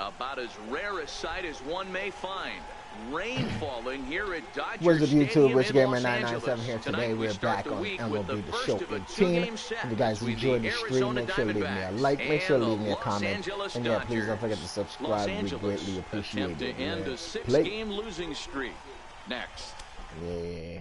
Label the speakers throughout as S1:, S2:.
S1: About as rare a sight as one may find. Rain falling here at Dodger
S2: What's up, YouTube?
S1: Stadium
S2: Rich
S1: in
S2: Gamer
S1: Los
S2: 997 here. Today we're back on MLB The Show 18. If you guys enjoyed the stream, make sure you leave me a like, make sure you leave me a comment, and yeah, please don't forget to subscribe. We greatly appreciate it.
S1: End a 6-game losing streak. Next.
S2: Yeah,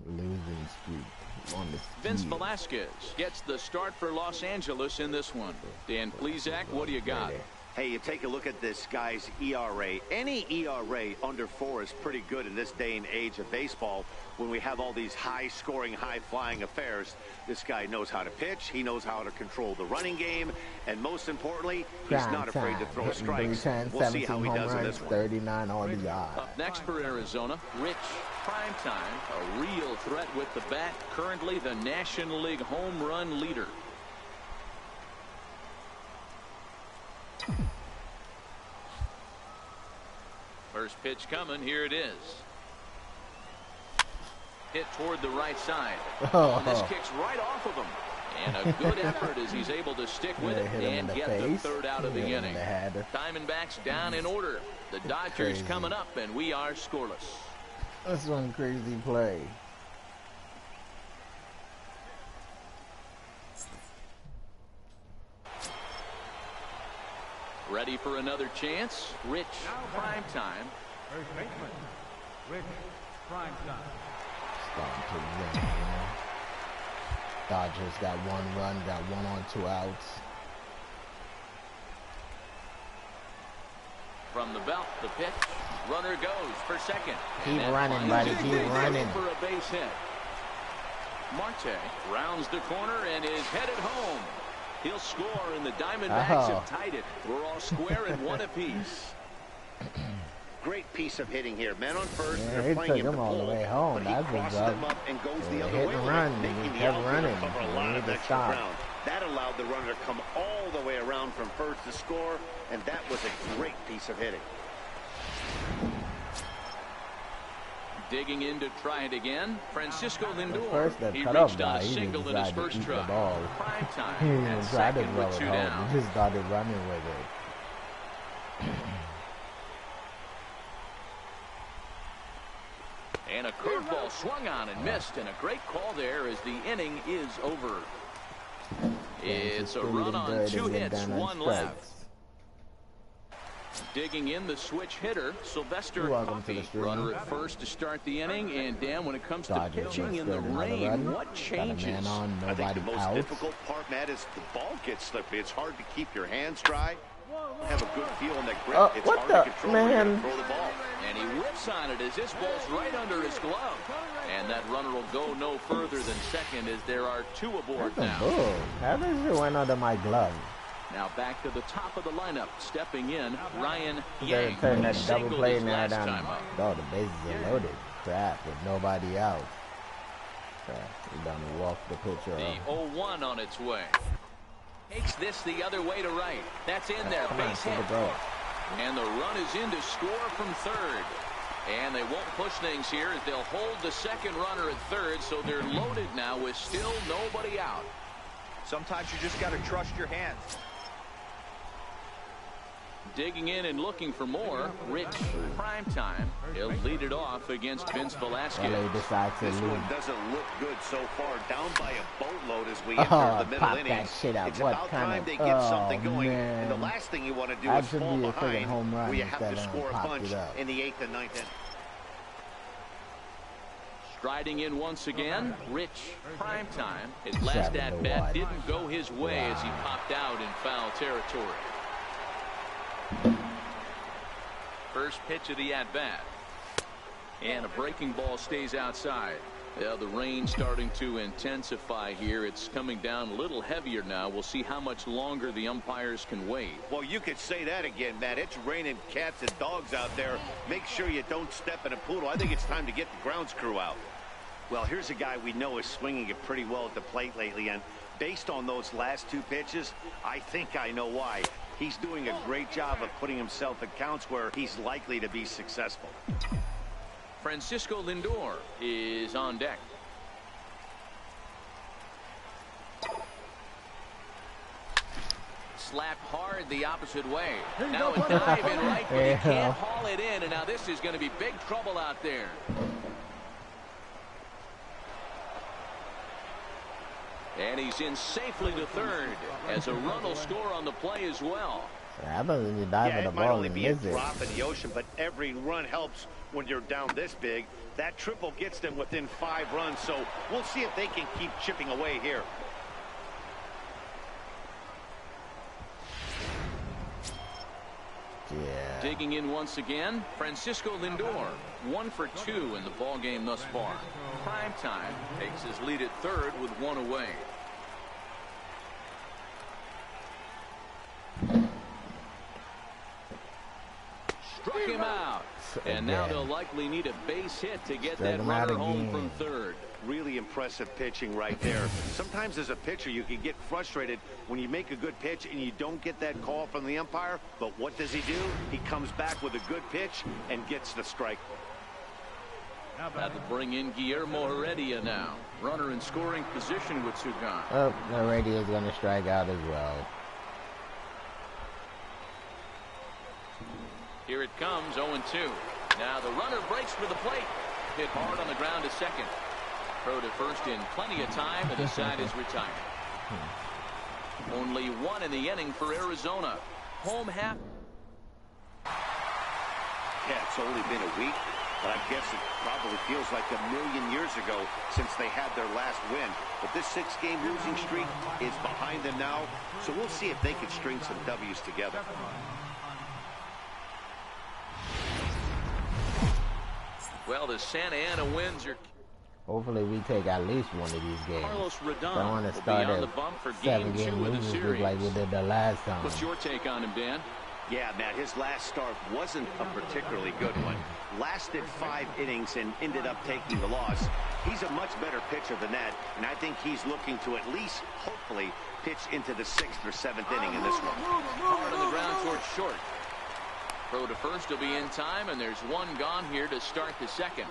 S2: losing streak on the
S1: Vince Velasquez gets the start for Los Angeles in this one. Dan Plesac, what do you got?
S3: Hey, you take a look at this guy's ERA. Any ERA under 4 is pretty good in this day and age of baseball when we have all these high-scoring, high-flying affairs. This guy knows how to pitch. He knows how to control the running game. And most importantly, he's not afraid to throw strikes. We'll see how he does in this one.
S2: 39 RBI.
S1: Up next for Arizona, Rich Primetime, a real threat with the bat, currently the National League home run leader. First pitch coming. Here it is. Hit toward the right side. And this kicks right off of him. And a good effort as he's able to stick with it and get the third out of the inning. Diamondbacks down in order. The Dodgers coming up, and we are scoreless.
S2: That's one crazy play.
S1: Ready for another chance. Rich Primetime.
S4: First baseman, Rich Primetime.
S2: Starting to win, you know. Dodgers got 1 run, got 1 on 2 outs.
S1: From the belt, the pitch. Runner goes for second.
S2: Keep running, buddy. Keep running.
S1: For a base hit. Marte rounds the corner and is headed home. He'll score, and the Diamondbacks have tied it. We're all square at 1 apiece.
S3: Great piece of hitting here. Men on first,
S2: Yeah,
S3: they're playing him
S2: him all the way home.
S3: but he
S2: That's
S3: crosses them up and goes the other
S2: hit
S3: way,
S2: and run.
S3: making
S2: He
S3: the
S2: kept
S3: outfielder
S2: running.
S3: cover a
S2: He
S3: lot
S2: needed
S3: of
S2: to
S3: extra
S2: stop.
S3: ground. That allowed the runner to come all the way around from first to score, and that was a great piece of hitting.
S1: Digging in to try it again. Francisco Lindor.
S2: He
S1: reached on a single in his first try. Primetime.
S2: He didn't
S1: at
S2: try to
S1: second
S2: throw
S1: with
S2: it
S1: 2
S2: home.
S1: down.
S2: He just started running with it.
S1: And a curveball swung on and missed, and a great call there as the inning is over. It's a run on 2 hits, 1 left. Digging in, the switch hitter, Sylvester Coffey. Runner at first to start the inning. And Dan, when it comes to pitching in the rain, what changes?
S3: I think the most difficult part, Matt, is the ball gets slippery. It's hard to keep your hands dry. Have a good feel in the grip. It's hard to control when you throw the ball.
S1: And he whips on it as this ball's right under his glove. And that runner will go no further than second as there are 2 aboard now.
S2: How does it went under my glove?
S1: Now back to the top of the lineup. Stepping in, Ryan
S2: You
S1: Yang.
S2: better turn that
S1: He
S2: double
S1: singled
S2: play
S1: his
S2: now
S1: last
S2: down.
S1: time up.
S2: Oh, the bases are loaded. Crap, with nobody out. Crap, we're down to walk the pitcher
S1: The
S2: off.
S1: 0-1 on its way. Takes this the other way to right. That's in there.
S2: Come on,
S1: Base
S2: to
S1: hit.
S2: the ball.
S1: And the run is in to score from third. And they won't push things here as they'll hold the second runner at third, so they're loaded now with still nobody out.
S5: Sometimes you just got to trust your hands.
S1: Digging in and looking for more. Rich Primetime. He'll lead it off against Vince Velasquez.
S2: Well, they decide to
S3: This
S2: leave.
S3: one doesn't look good so far. Down by a boatload as we enter the middle
S2: pop
S3: innings.
S2: that shit out.
S3: It's
S2: What
S3: about
S2: kind
S3: time
S2: of,
S3: they get something going.
S2: man.
S3: And the last thing you want to do
S2: That
S3: is
S2: should
S3: fall
S2: be a friggin'
S3: behind
S2: home run
S3: where you have to
S2: instead of
S3: score a
S2: popped
S3: bunch
S2: it up.
S3: in the 8th and 9th inning.
S1: Striding in once again, Rich Primetime. His last at-bat didn't go his way as he popped out in foul territory. First pitch of the at-bat. And a breaking ball stays outside. Yeah, the rain starting to intensify here. It's coming down a little heavier now. We'll see how much longer the umpires can wait.
S3: Well, you could say that again, Matt. It's raining cats and dogs out there. Make sure you don't step in a poodle. I think it's time to get the grounds crew out. Well, here's a guy we know is swinging it pretty well at the plate lately, and based on those last 2 pitches, I think I know why. He's doing a great job of putting himself at counts where he's likely to be successful.
S1: Francisco Lindor is on deck. slapped hard the opposite way. Now a dive in right, but he can't haul it in, and now this is going to be big trouble out there. And he's in safely to third, as a run will score on the play as well.
S2: I don't you dive
S3: it
S2: the
S3: might
S2: ball
S3: only
S2: and
S3: be a
S2: miss it.
S3: drop in the ocean, but every run helps when you're down this big. That triple gets them within 5 runs, so we'll see if they can keep chipping away here.
S2: Yeah.
S1: Digging in once again, Francisco Lindor, 1 for 2 in the ball game thus far. Primetime takes his lead at third with 1 away. Struck him out. And now they'll likely need a base hit to get that runner home from third.
S3: Really impressive pitching right there. Sometimes as a pitcher you can get frustrated when you make a good pitch and you don't get that call from the umpire. But what does he do? He comes back with a good pitch and gets the strike.
S1: That will bring in Guillermo Heredia now. Runner in scoring position with Sugan.
S2: Oh, Heredia is going to strike out as well.
S1: Here it comes, 0-2. Now the runner breaks for the plate. Hit hard on the ground to second. Throw to first in plenty of time, and the side is retired. Only 1 in the inning for Arizona. Home half.
S3: Yeah, it's only been a week, but I guess it probably feels like a million years ago since they had their last win. But this 6-game losing streak is behind them now, so we'll see if they can string some W's together.
S1: Well, the Santa Ana wins are.
S2: Hopefully we take at least one of these games.
S1: Carlos Rodon
S2: I want to
S1: will
S2: start
S1: be on
S2: a
S1: the bump for
S2: 7-game losing streak like we did the last time.
S1: What's your take on him, Dan?
S3: Yeah, Matt, his last start wasn't a particularly good one. Lasted 5 innings and ended up taking the loss. He's a much better pitcher than that, and I think he's looking to at least, hopefully, pitch into the 6th or 7th inning in this one.
S1: Hard on the ground towards short. Throw to first will be in time, and there's 1 gone here to start the second.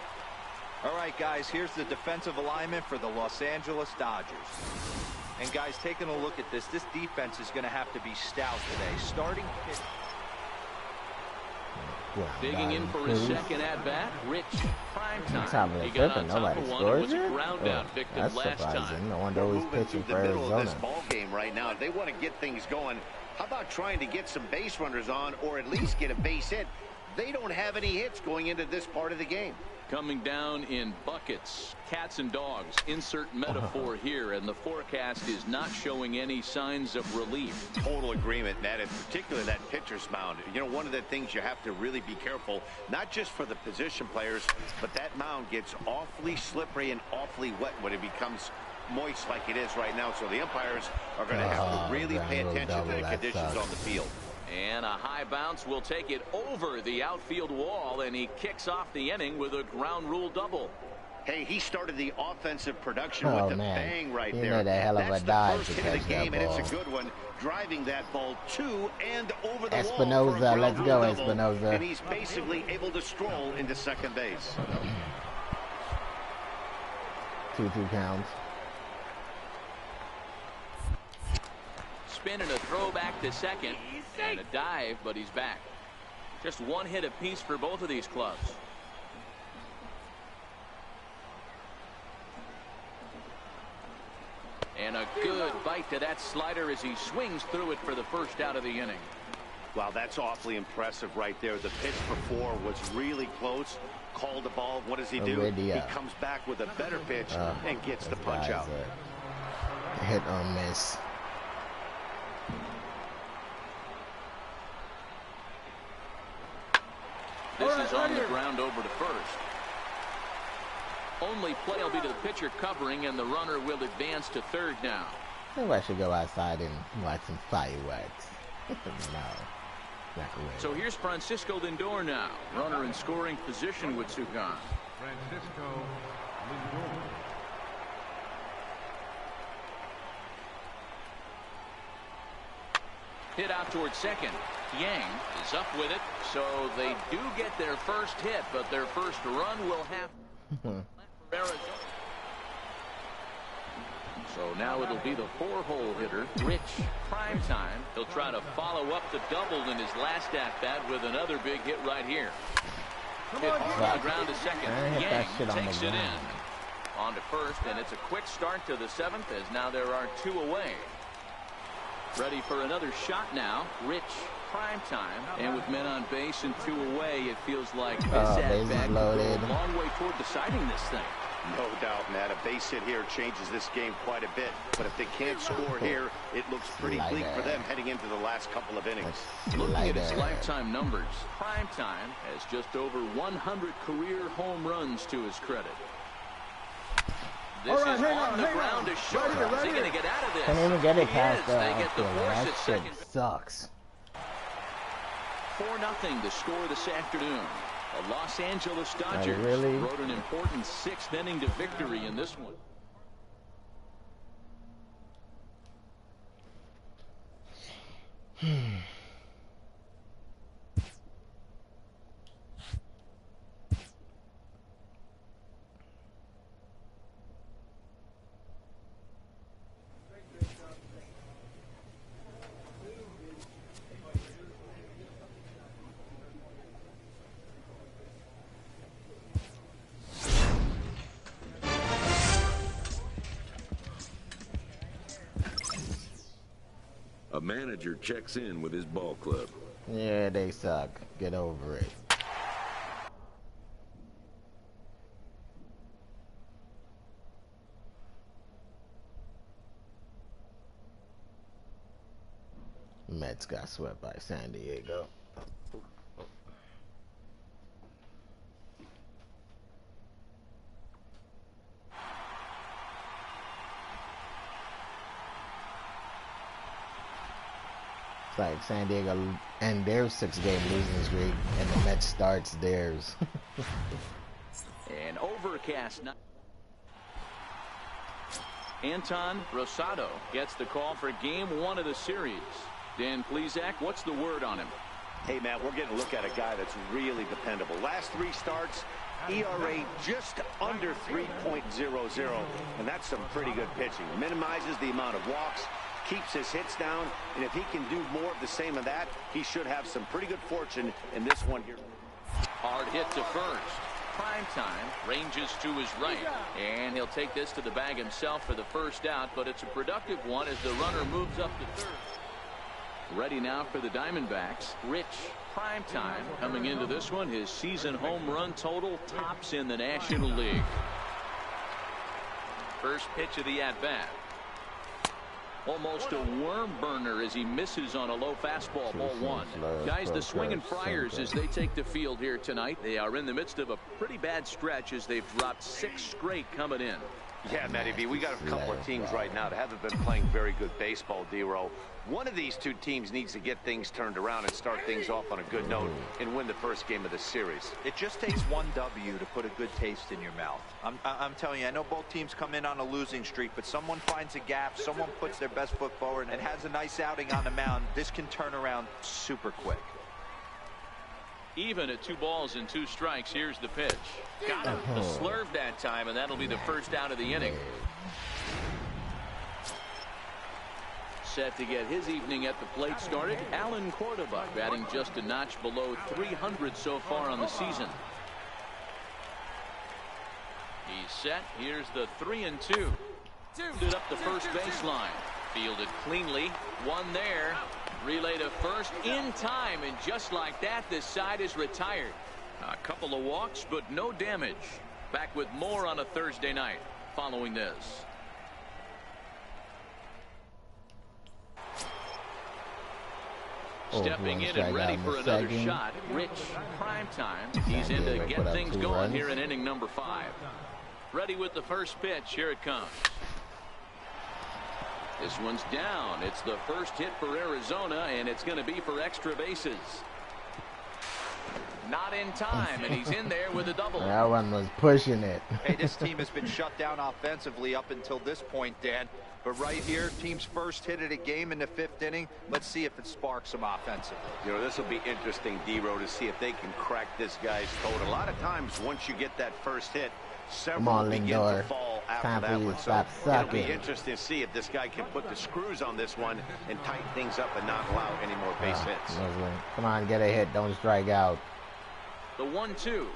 S5: All right, guys, here's the defensive alignment for the Los Angeles Dodgers. And, guys, taking a look at this defense is going to have to be stout today. Starting pitch.
S1: Digging in for his second at-bat, Rich Primetime. He got on top of one and was a ground-out victim last time.
S2: No wonder he's pitching for
S3: Arizona. Middle of this
S2: Arizona.
S3: ball game right now. If they want to get things going, how about trying to get some base runners on or at least get a base hit? They don't have any hits going into this part of the game.
S1: Coming down in buckets, cats and dogs, insert metaphor here, and the forecast is not showing any signs of relief.
S3: Total agreement, Matt, and particularly that pitcher's mound. You know, one of the things you have to really be careful, not just for the position players, but that mound gets awfully slippery and awfully wet when it becomes moist like it is right now. So the umpires are going to have to really pay attention to the conditions on the field.
S1: And a high bounce will take it over the outfield wall, and he kicks off the inning with a ground rule double.
S3: Hey, he started the offensive production with a bang right there.
S2: Made a hell of a dive
S3: to catch that ball. And it's a good one, driving that ball to and over the
S2: Espinoza,
S3: wall.
S2: let's go, Espinoza.
S3: And he's basically able to stroll into second base.
S2: 2-2 counts.
S1: Spin and a throw back to second, and a dive, but he's back. Just 1 hit apiece for both of these clubs. And a good bite to that slider as he swings through it for the first out of the inning.
S3: Wow, that's awfully impressive right there. The pitch before was really close. Called the ball. What does he do? He comes back with a better pitch and gets the punch out.
S2: Hit or miss.
S1: This is on the ground over to first. Only play will be to the pitcher covering, and the runner will advance to third now.
S2: Maybe I should go outside and watch some fireworks. No.
S1: So here's Francisco Lindor now. Runner in scoring position with Sugan.
S4: Francisco Lindor.
S1: Hit out towards second. Yang is up with it, so they do get their first hit, but their first run will have Arizona. So now it'll be the 4-hole hitter, Rich Primetime. He'll try to follow up the double in his last at-bat with another big hit right here. Hit on the ground to second. Yang takes it in. On to first, and it's a quick start to the 7th as now there are 2 away. Ready for another shot now, Rich Primetime. And with men on base and 2 away, it feels like this at-bat could go a long way toward deciding this thing.
S3: No doubt, Matt. A base hit here changes this game quite a bit. But if they can't score here, it looks pretty bleak for them heading into the last couple of innings.
S1: Looking at his lifetime numbers, Primetime has just over 100 career home runs to his credit. This is on the ground to short. Is he going to get out of this?
S2: Can't even get it past
S1: They get the force
S2: that
S1: at
S2: shit
S1: second.
S2: sucks.
S1: 4-0 the score this afternoon. The Los Angeles Dodgers wrote an important 6th inning to victory in this one.
S6: A manager checks in with his ball club.
S2: Yeah, they suck. Get over it. Mets got swept by San Diego. It's like San Diego and their 6-game losing streak, and the Mets starts theirs.
S1: An overcast night. Anton Rosado gets the call for game 1 of the series. Dan Plesac, what's the word on him?
S3: Hey, Matt, we're getting a look at a guy that's really dependable. Last 3 starts, ERA just under 3.00, and that's some pretty good pitching. Minimizes the amount of walks, keeps his hits down, and if he can do more of the same of that, he should have some pretty good fortune in this one here.
S1: Hard hit to first. Primetime ranges to his right, and he'll take this to the bag himself for the first out, but it's a productive one as the runner moves up to third. Ready now for the Diamondbacks, Rich Primetime. Coming into this one, his season home run total tops in the National League. First pitch of the at-bat. Almost a worm burner as he misses on a low fastball, ball 1. Guys, the swinging Friars as they take the field here tonight. They are in the midst of a pretty bad stretch as they've dropped 6 straight coming in.
S3: Yeah, Matty V, we got a couple of teams right now that haven't been playing very good baseball, D-Row. One of these 2 teams needs to get things turned around and start things off on a good note and win the first game of the series.
S5: It just takes 1 W to put a good taste in your mouth. I'm telling you, I know both teams come in on a losing streak, but someone finds a gap, someone puts their best foot forward and has a nice outing on the mound. This can turn around super quick.
S1: Even at 2 balls and 2 strikes, here's the pitch. Got him the slurve that time, and that'll be the first out of the inning. Set to get his evening at the plate started, Alan Cordova, batting just a notch below 300 so far on the season. He's set. Here's the 3-2. It up the first baseline. Fielded cleanly. 1 there. Relay to first in time, and just like that, this side is retired. A couple of walks, but no damage. Back with more on a Thursday night following this. Stepping in and ready for another shot, Rich Primetime. He's in to get things going here in inning number 5. Ready with the first pitch. Here it comes. This one's down. It's the first hit for Arizona, and it's going to be for extra bases. Not in time, and he's in there with a double.
S2: That one was pushing it.
S5: Hey, this team has been shut down offensively up until this point, Dan. But right here, team's first hit of the game in the 5th inning. Let's see if it sparks some offensively.
S3: You know, this will be interesting, D-Row, to see if they can crack this guy's total. A lot of times, once you get that first hit, several begin to fall after that one.
S2: Stop
S3: So it'll be
S2: sucking.
S3: interesting to see if this guy can put the screws on this one and tighten things up and not allow any more base hits.
S2: Come on, get a hit. Don't strike out.
S1: The 1-2.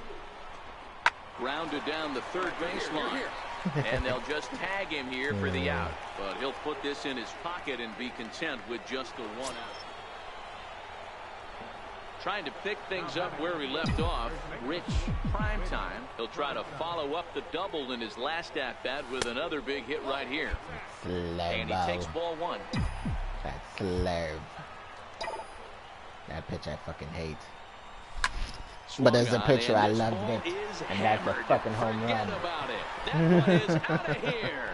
S1: Grounded down the third baseline. And they'll just tag him here for the out. But he'll put this in his pocket and be content with just the 1 out. Trying to pick things up where he left off. Rich Primetime. He'll try to follow up the double in his last at-bat with another big hit right here. And he takes ball 1.
S2: That slurve. That pitch I fucking hate. But as a pitcher, I loved it. And that's a fucking home run.
S1: About it. That one is out of here.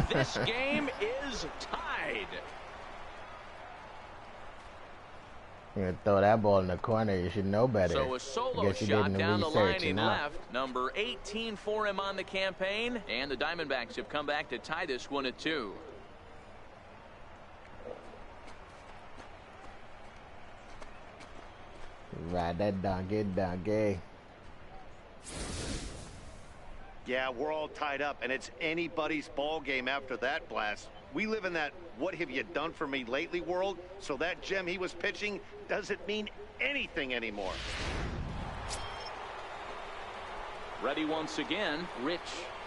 S1: This game is tied.
S2: You're gonna throw that ball in the corner. You should know better.
S1: So a solo shot down the line in left. Number 18 for him on the campaign. And the Diamondbacks have come back to tie this one at 2.
S2: Ride that donkey.
S3: Yeah, we're all tied up, and it's anybody's ball game after that blast. We live in that what have you done for me lately world, so that gem he was pitching doesn't mean anything anymore.
S1: Ready once again, Rich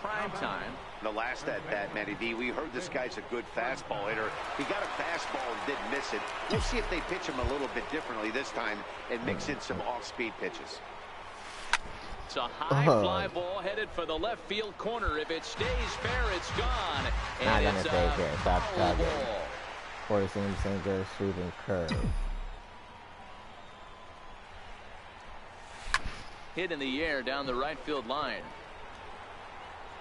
S1: Primetime.
S3: The last at-bat, Matty D, we heard this guy's a good fastball hitter. He got a fastball and didn't miss it. We'll see if they pitch him a little bit differently this time and mix in some off-speed pitches.
S1: It's a high fly ball headed for the left field corner. If it stays fair, it's gone. And
S2: Not gonna
S1: it's
S2: stay fair. Stop talking.
S1: 40
S2: sinker, sweeping curve.
S1: hit in the air down the right field line.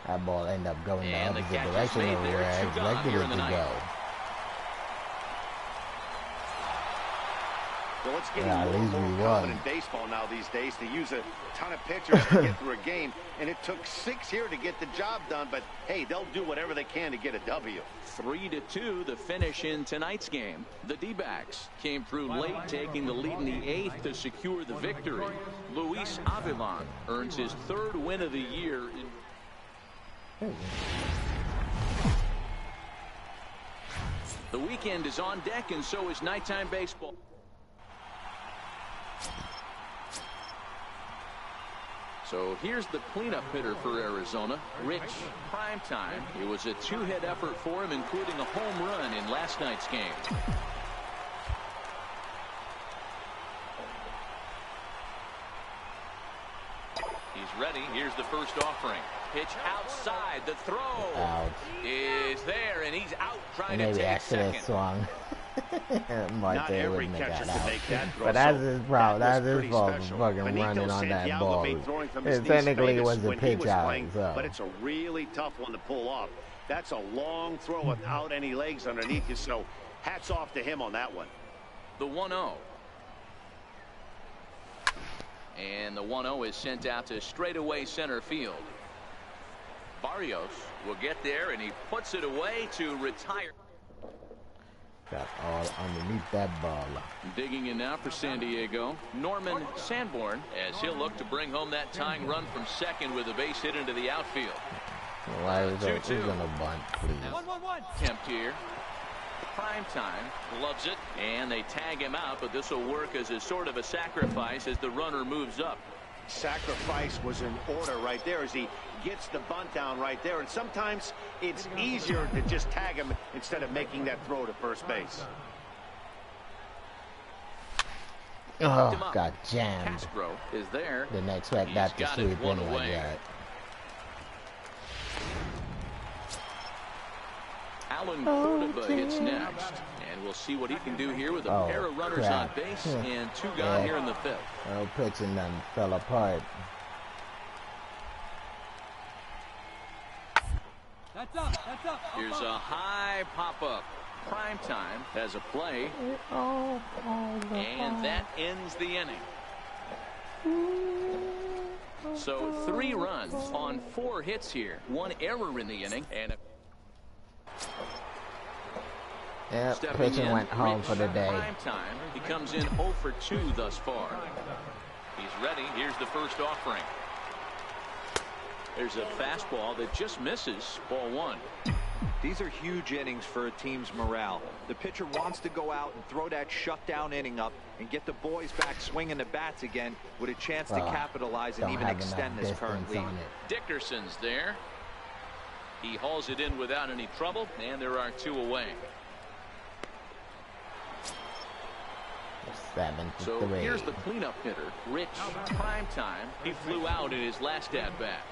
S2: That ball ended up going the opposite direction of where I expected it to go.
S3: Well, it's getting more common in baseball now these days to use a ton of pitchers to get through a game, and it took 6 here to get the job done, but hey, they'll do whatever they can to get a W.
S1: 3-2 the finish in tonight's game. The D-backs came through late, taking the lead in the 8th to secure the victory. Luis Avilan earns his 3rd win of the year. The weekend is on deck, and so is nighttime baseball. So here's the cleanup hitter for Arizona, Rich Primetime. It was a 2-hit effort for him, including a home run in last night's game. He's ready. Here's the first offering. Pitch outside. The throw is there, and he's out trying to take second.
S2: Swung.
S3: Not every catcher can make that throw.
S2: But that's his problem. That's his fault for fucking running on that ball. It technically was a pitch out.
S3: But it's a really tough one to pull off. That's a long throw without any legs underneath you, so hats off to him on that one.
S1: The 1-0. And the 1-0 is sent out to straightaway center field. Barrios will get there, and he puts it away to retire.
S2: Got all underneath that ball.
S1: Digging in now for San Diego, Norman Sanborn, as he'll look to bring home that tying run from second with a base hit into the outfield.
S2: Why is that? Who's gonna bunt, please?
S1: 1-1-1. Attempt here. Primetime loves it, and they tag him out, but this will work as a sort of a sacrifice as the runner moves up.
S3: Sacrifice was in order right there as he gets the bunt down right there, and sometimes it's easier to just tag him instead of making that throw to first base.
S2: Oh, got jammed.
S1: Castro is there.
S2: Didn't expect that to sweep in like that.
S1: Alan Cordova hits next, and we'll see what he can do here with a pair of runners on base and 2 gone here in the 5th.
S2: Oh, pitching done fell apart.
S7: That's up.
S1: Here's a high pop-up. Primetime has a play, and that ends the inning. So 3 runs on 4 hits here. 1 error in the inning, and
S2: pitching went home for the day.
S1: Primetime. He comes in 0 for 2 thus far. He's ready. Here's the first offering. There's a fastball that just misses. Ball 1.
S5: These are huge innings for a team's morale. The pitcher wants to go out and throw that shutdown inning up and get the boys back swinging the bats again with a chance to capitalize and even extend this current lead.
S1: Dickerson's there. He hauls it in without any trouble, and there are 2 away.
S2: 7-3.
S1: So here's the cleanup hitter, Rich Primetime. He flew out in his last at-bat.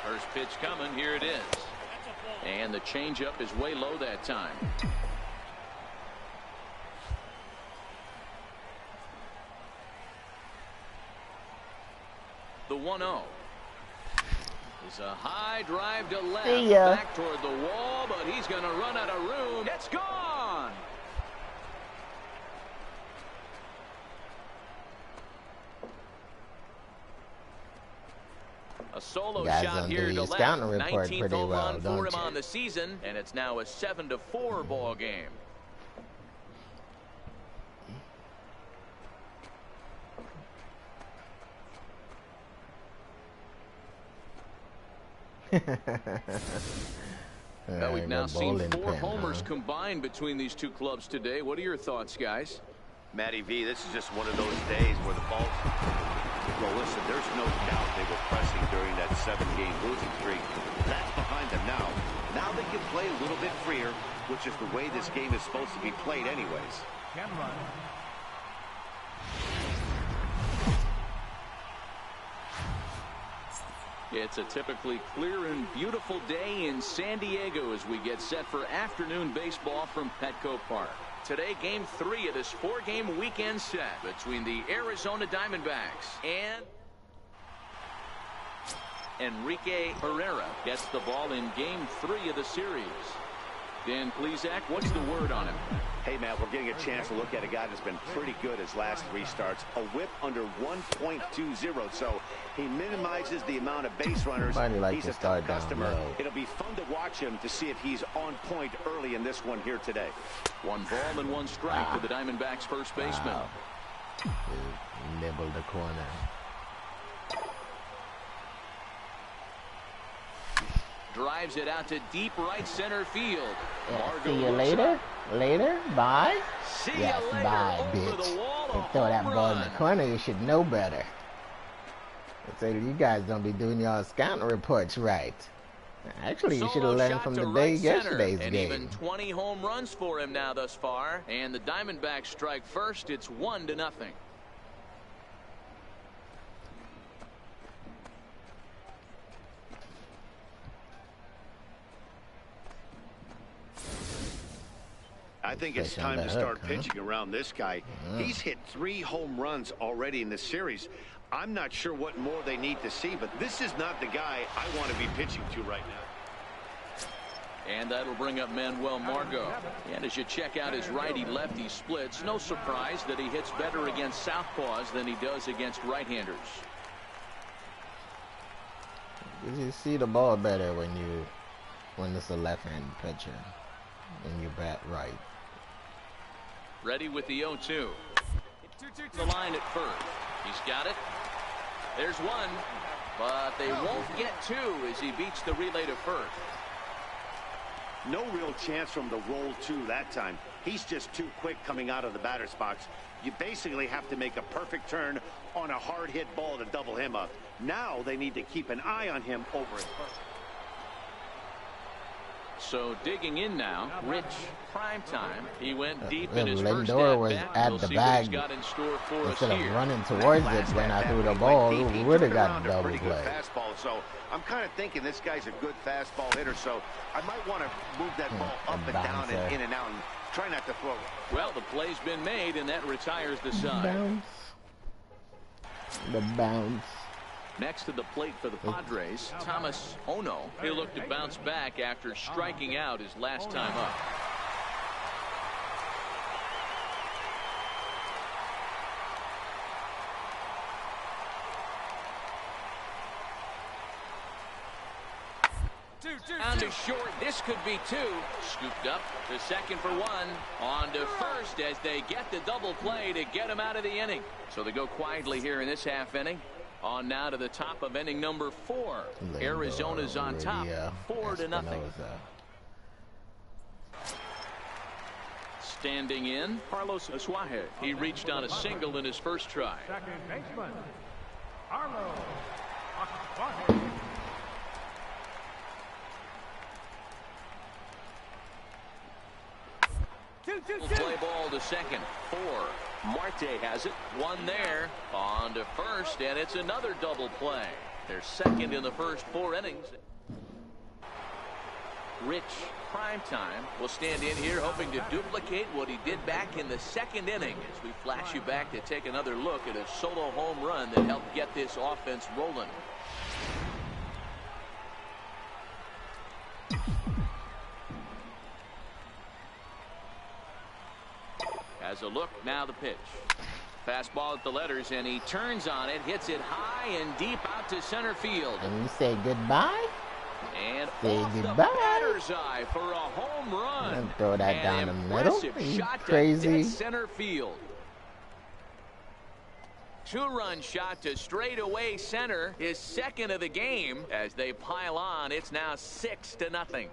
S1: First pitch coming. Here it is. And the changeup is way low that time. The 1-0. Is a high drive to left. Back toward the wall, but he's going to run out of room. It's gone. A solo shot here to left. 19th home run for him on the season, and it's now a 7-4 ball game. Well, we've now seen 4 homers combined between these 2 clubs today. What are your thoughts, guys?
S3: Matty V, this is just one of those days where the ball... Well, listen, there's no doubt they were pressing during that 7-game losing streak. That's behind them now. Now they can play a little bit freer, which is the way this game is supposed to be played anyways.
S4: Can run.
S1: It's a typically clear and beautiful day in San Diego as we get set for afternoon baseball from Petco Park. Today, Game 3 of this 4-game weekend set between the Arizona Diamondbacks and Enrique Herrera gets the ball in Game 3 of the series. Dan Plesac, what's the word on him?
S3: Hey, Matt, we're getting a chance to look at a guy that's been pretty good his last 3 starts. A whip under 1.20, so he minimizes the amount of base runners. He's a tough customer. It'll be fun to watch him to see if he's on point early in this one here today.
S1: 1 ball and 1 strike for the Diamondbacks first baseman.
S2: Nibbled the corner.
S1: Drives it out to deep right center field.
S2: See you later. Bye. Yes, bye, bitch. You throw that ball in the corner, you should know better. I say you guys don't be doing your scouting reports right. Actually, you should have learned from the day yesterday's game.
S1: Even 20 home runs for him now thus far. And the Diamondbacks strike first. It's 1-0.
S3: I think it's time to start pitching around this guy. He's hit 3 home runs already in this series. I'm not sure what more they need to see, but this is not the guy I want to be pitching to right now.
S1: And that'll bring up Manuel Margot. And as you check out his righty-lefty splits, no surprise that he hits better against southpaws than he does against right-handers.
S2: You see the ball better when it's a left-handed pitcher and you bat right.
S1: Ready with the 0-2. The line at first. He's got it. There's 1, but they won't get 2 as he beats the relay to first.
S3: No real chance from the roll 2 that time. He's just too quick coming out of the batter's box. You basically have to make a perfect turn on a hard hit ball to double him up. Now they need to keep an eye on him over at first.
S1: So digging in now, Rich Primetime. He went deep in his
S2: Lindor
S1: first
S2: was
S1: at-bat.
S2: at the bag
S1: got in store for
S2: instead
S1: us
S2: of
S1: here.
S2: running towards it when I threw the ball. He would have got a double play.
S3: Fastball, so I'm kind of thinking this guy's a good fastball hitter, so I might want to move that ball up and down and in and out and try not to throw it.
S1: Well, the play's been made, and that retires the side.
S2: Bounce. The bounce.
S1: Next to the plate for the Padres, Thomas Ono. He'll look to bounce back after striking out his last time up. Down to short. This could be 2. Scooped up to second for 1. On to first as they get the double play to get him out of the inning. So they go quietly here in this half inning. On now to the top of inning number 4. Arizona's on top, 4-0. Standing in, Carlos Asuaje. He reached on a single in his first try.
S4: Second baseman, Carlos Asuaje.
S1: Play ball to second. 4. Marte has it. 1 there. On to first, and it's another double play. They're second in the first 4 innings. Rich Primetime will stand in here hoping to duplicate what he did back in the 2nd inning as we flash you back to take another look at a solo home run that helped get this offense rolling. As a look, now the pitch. Fastball at the letters, and he turns on it, hits it high and deep out to center field.
S2: And you say goodbye?
S1: And
S2: say
S1: off
S2: goodbye.
S1: The batter's eye for a home run.
S2: And throw that
S1: An
S2: down the middle.
S1: impressive shot
S2: Crazy.
S1: to dead center field. 2-run shot to straightaway center, his 2nd of the game. As they pile on, it's now 6-0.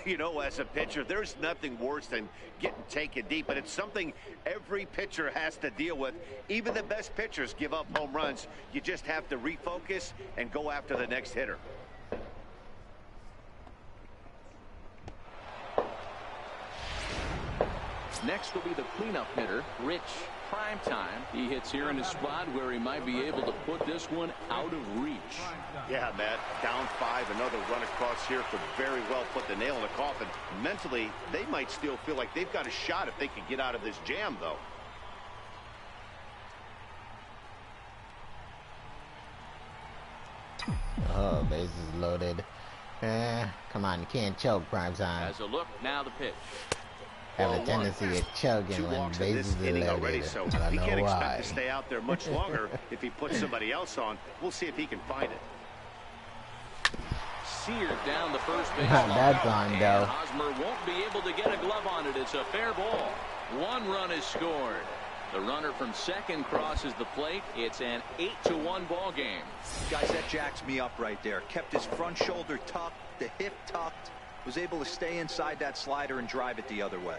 S3: You know, as a pitcher, there's nothing worse than getting taken deep, but it's something every pitcher has to deal with. Even the best pitchers give up home runs. You just have to refocus and go after the next hitter.
S1: Next will be the cleanup hitter, Rich Primetime. He hits here in a spot where he might be able to put this one out of reach.
S3: Yeah, Matt, down 5, another run across here could very well put the nail in the coffin. Mentally, they might still feel like they've got a shot if they could get out of this jam, though.
S2: Oh, bases loaded. Come on, you can't choke, Primetime.
S1: As a look, now the pitch.
S2: Have a tendency of choking when bases are loaded.
S3: Already, so
S2: I don't
S3: he
S2: know
S3: can't
S2: why.
S3: expect to stay out there much longer if he puts somebody else on. We'll see if he can find it.
S1: Seared down the first base.
S2: That's on,
S1: and
S2: though.
S1: Hosmer won't be able to get a glove on it. It's a fair ball. 1 run is scored. The runner from second crosses the plate. It's an 8-1 ball game.
S5: Guys, that jacks me up right there. Kept his front shoulder tucked, the hip tucked. Was able to stay inside that slider and drive it the other way.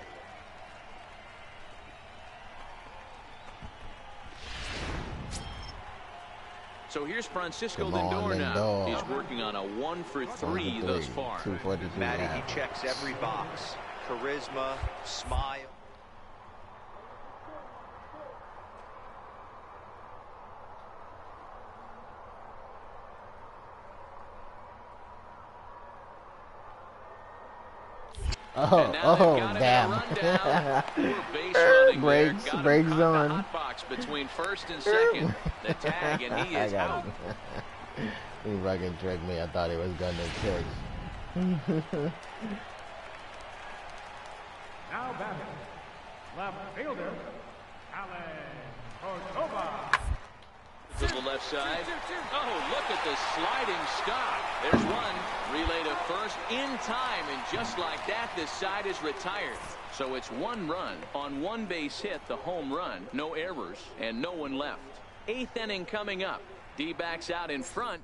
S1: So here's Francisco Lindor now. He's working on a 1 for 3 thus far.
S5: Matty, he checks every box. Charisma, smile.
S2: Oh, damn. Brakes on.
S1: Hot box between first and second. The tag, and he is out.
S2: He fucking tricked me. I thought he was going to pitch.
S4: Now batting, left fielder, Alex Cordova.
S1: To the left side. Oh, look at the sliding stop. There's one. Relay to first in time, and just like that, this side is retired. So it's 1 run on 1 base hit, the home run, no errors, and no one left. 8th inning coming up. D-backs out in front.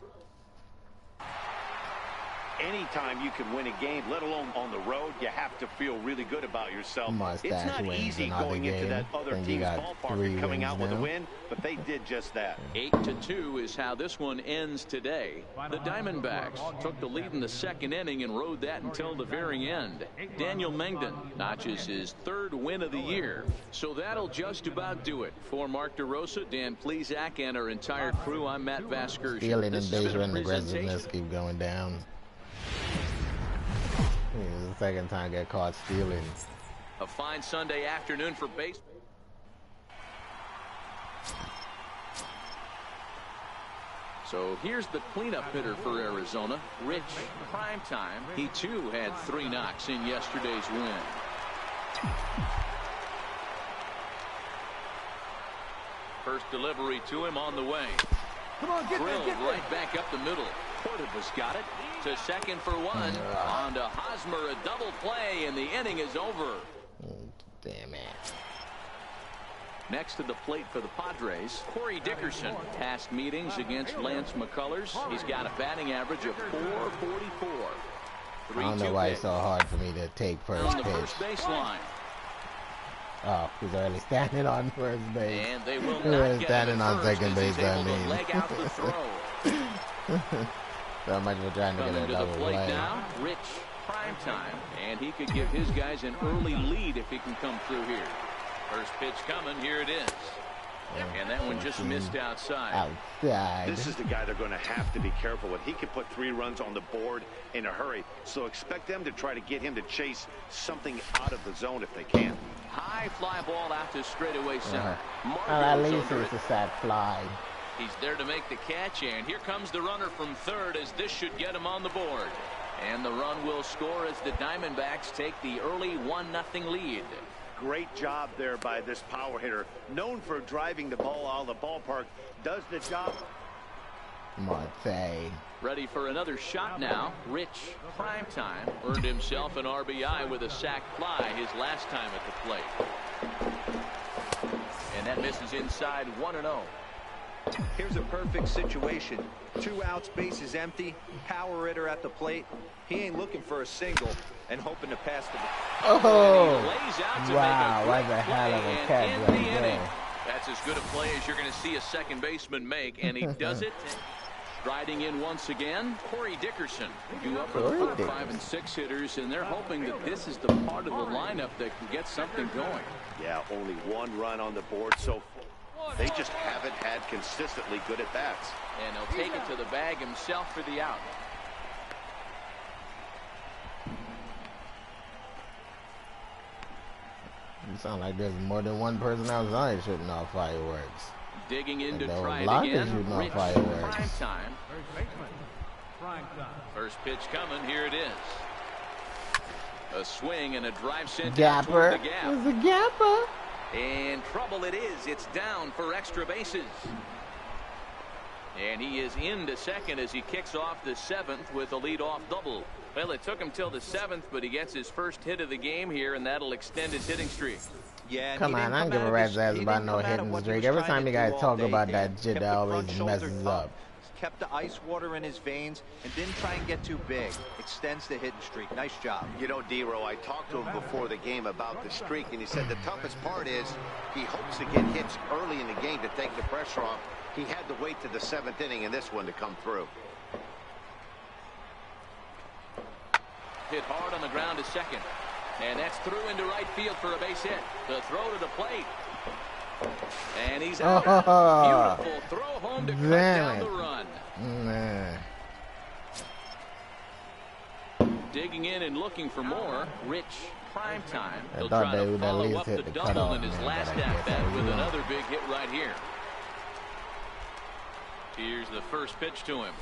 S3: Anytime you can win a game, let alone on the road, you have to feel really good about yourself.
S2: Mustache
S3: it's not easy going into that other team's ballpark and coming out with a win, but they did just that.
S1: 8-2 is how this one ends today. The Diamondbacks took the lead in the 2nd inning and rode that until the very end. Daniel Mengden notches his 3rd win of the year. So that'll just about do it. For Mark DeRosa, Dan Plesac, and our entire crew, I'm Matt Vasquez.
S2: Stealing and base running aggressiveness keep going down. This is the 2nd time I got caught stealing.
S1: A fine Sunday afternoon for baseball. So here's the cleanup hitter for Arizona, Rich Primetime. He too had 3 knocks in yesterday's win. First delivery to him on the way.
S4: Come on, get
S1: Drilled
S4: there.
S1: right back up the middle. Cordova's got it to second for one. On to Hosmer, a double play, and the inning is over.
S2: Damn it.
S1: Next to the plate for the Padres, Corey Dickerson. Past meetings against Lance McCullers, he's got a batting average of .444.
S2: I don't know why it's so hard for me to take first
S1: on the
S2: pitch.
S1: first baseline.
S2: Oh, he's already standing on first base.
S1: And they will
S2: He's
S1: not
S2: already
S1: get
S2: standing
S1: him
S2: on
S1: first
S2: second
S1: as
S2: base,
S1: he's able
S2: I
S1: to
S2: mean.
S1: leg out the throw.
S2: So much for trying to get
S1: Coming
S2: a
S1: to the
S2: double
S1: plate
S2: play.
S1: now, Rich Primetime, and he could give his guys an early lead if he can come through here. First pitch coming, here it is. And that one just missed outside.
S2: Outside.
S3: This is the guy they're going to have to be careful with. He could put 3 runs on the board in a hurry. So expect them to try to get him to chase something out of the zone if they can.
S1: High fly ball out to straightaway center.
S2: Well, at
S1: Margot's
S2: least
S1: under
S2: it's
S1: it.
S2: a sack fly.
S1: He's there to make the catch, and here comes the runner from third as this should get him on the board. And the run will score as the Diamondbacks take the early 1-0 lead.
S3: Great job there by this power hitter. Known for driving the ball out of the ballpark. Does the job.
S2: Marte.
S1: Ready for another shot now. Rich Primetime earned himself an RBI with a sac fly his last time at the plate. And that misses inside 1-0.
S5: Here's a perfect situation. 2 outs, bases empty, power hitter at the plate. He ain't looking for a single and hoping to pass the
S2: Oh!
S1: Lays out to
S2: Wow,
S1: make
S2: that's a hell of a
S1: play,
S2: catch
S1: and in
S2: right
S1: the inning.
S2: there.
S1: That's as good a play as you're going to see a second baseman make, and he does it. Riding in once again, Corey Dickerson. You up for the 4, 5, and 6 hitters, and they're hoping that this is the part of the lineup that can get something going.
S3: Yeah, only 1 run on the board so far. They just haven't had consistently good at bats.
S1: And he'll take it to the bag himself for the out.
S2: You sound like there's more than one person outside shooting off fireworks.
S1: Digging in to
S2: And
S1: try
S2: block
S1: it
S2: is
S1: again.
S2: shooting off
S1: Rich
S2: fireworks.
S1: Primetime.
S4: First baseman, Primetime.
S1: First pitch coming. Here it is. A swing and a drive sent
S2: Gapper.
S1: toward the gap.
S2: It's a gapper.
S1: And trouble it is. It's down for extra bases. And he is into second as he kicks off the 7th with a leadoff double. Well, it took him till the 7th, but he gets his first hit of the game here, and that'll extend his hitting streak.
S5: Yeah,
S2: Come on, I don't give a rat's ass about no hitting streak. Every time you guys talk about that shit, that always messes up.
S5: Kept the ice water in his veins and didn't try and get too big. Extends the hitting streak. Nice job.
S3: You know, D-Row, I talked to him before the game about the streak, and he said the toughest part is he hopes to get hits early in the game to take the pressure off. He had to wait to the 7th inning in this one to come through.
S1: Hit hard on the ground to second. And that's through into right field for a base hit. The throw to the plate. And he's out. Beautiful throw home to cut down the run.
S2: Nah.
S1: Digging in and looking for more. Rich Primetime. He'll
S2: thought
S1: try
S2: they
S1: to
S2: would at
S1: follow
S2: least
S1: up
S2: hit
S1: the
S2: the
S1: double
S2: cutoff,
S1: in his
S2: man,
S1: last
S2: but I guess
S1: at-bat
S2: they
S1: with
S2: won't.
S1: another big hit right here. Here's the first pitch to him.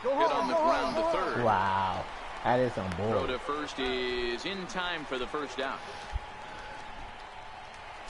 S1: Hit on the ground to third.
S2: Wow. That is on
S1: Throw
S2: board.
S1: to first is in time for the first out.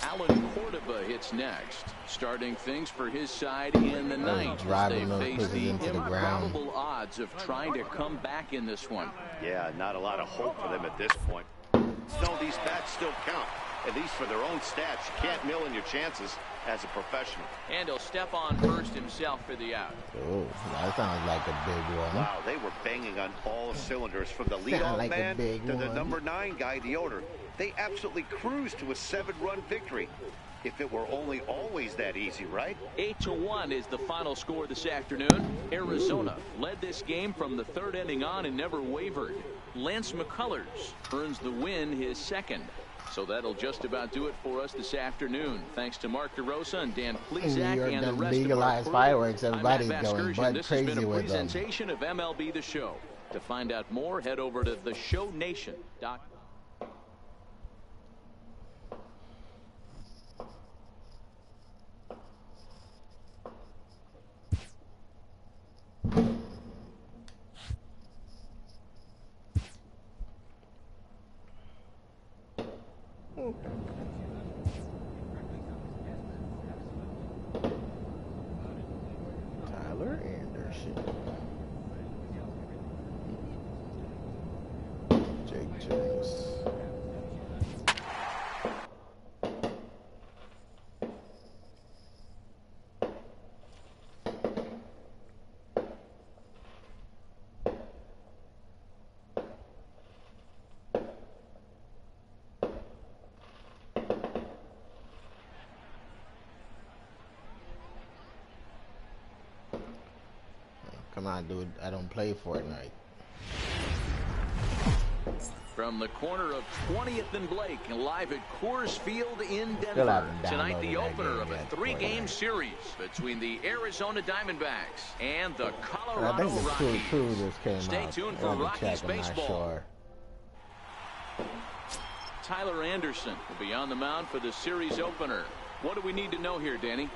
S1: Alan Cordova hits next, starting things for his side in the ninth.
S2: Driving
S1: They
S2: those
S1: face
S2: pitches
S1: the
S2: into the ground.
S1: improbable odds of trying to come back in this one.
S3: Yeah, not a lot of hope for them at this point. No, these bats still count, at least for their own stats. You can't mill in your chances as a professional.
S1: And he'll step on first himself for the out.
S2: Oh, that sounds like a big one.
S3: Wow, they were banging on all cylinders from the
S2: Sound
S3: leadoff
S2: like a
S3: man
S2: big
S3: to the
S2: one.
S3: number 9 guy, the owner. They absolutely cruised to a 7-run victory. If it were only always that easy, right?
S1: 8-1 is the final score this afternoon. Arizona led this game from the 3rd inning on and never wavered. Lance McCullers earns the win, his 2nd. So that'll just about do it for us this afternoon. Thanks to Mark DeRosa and Dan
S2: New
S1: Plesac
S2: York
S1: and the
S2: done
S1: rest of our
S2: legalized
S1: crew.
S2: fireworks.
S1: I'm
S2: Everybody's
S1: Matt
S2: going
S1: Vasgersian.
S2: butt
S1: This has been
S2: crazy
S1: a
S2: with them.
S1: presentation of MLB The Show. To find out more, head over to theshownation.com.
S2: Tyler Anderson. Come on, dude. I don't play Fortnite.
S1: From the corner of 20th and Blake, live at Coors Field in Denver. Tonight, the opener of a 3-game series between the Arizona Diamondbacks and the Colorado Rockies. Stay tuned for Rockies baseball. Tyler Anderson will be on the mound for the series opener. What do we need to know here, Danny?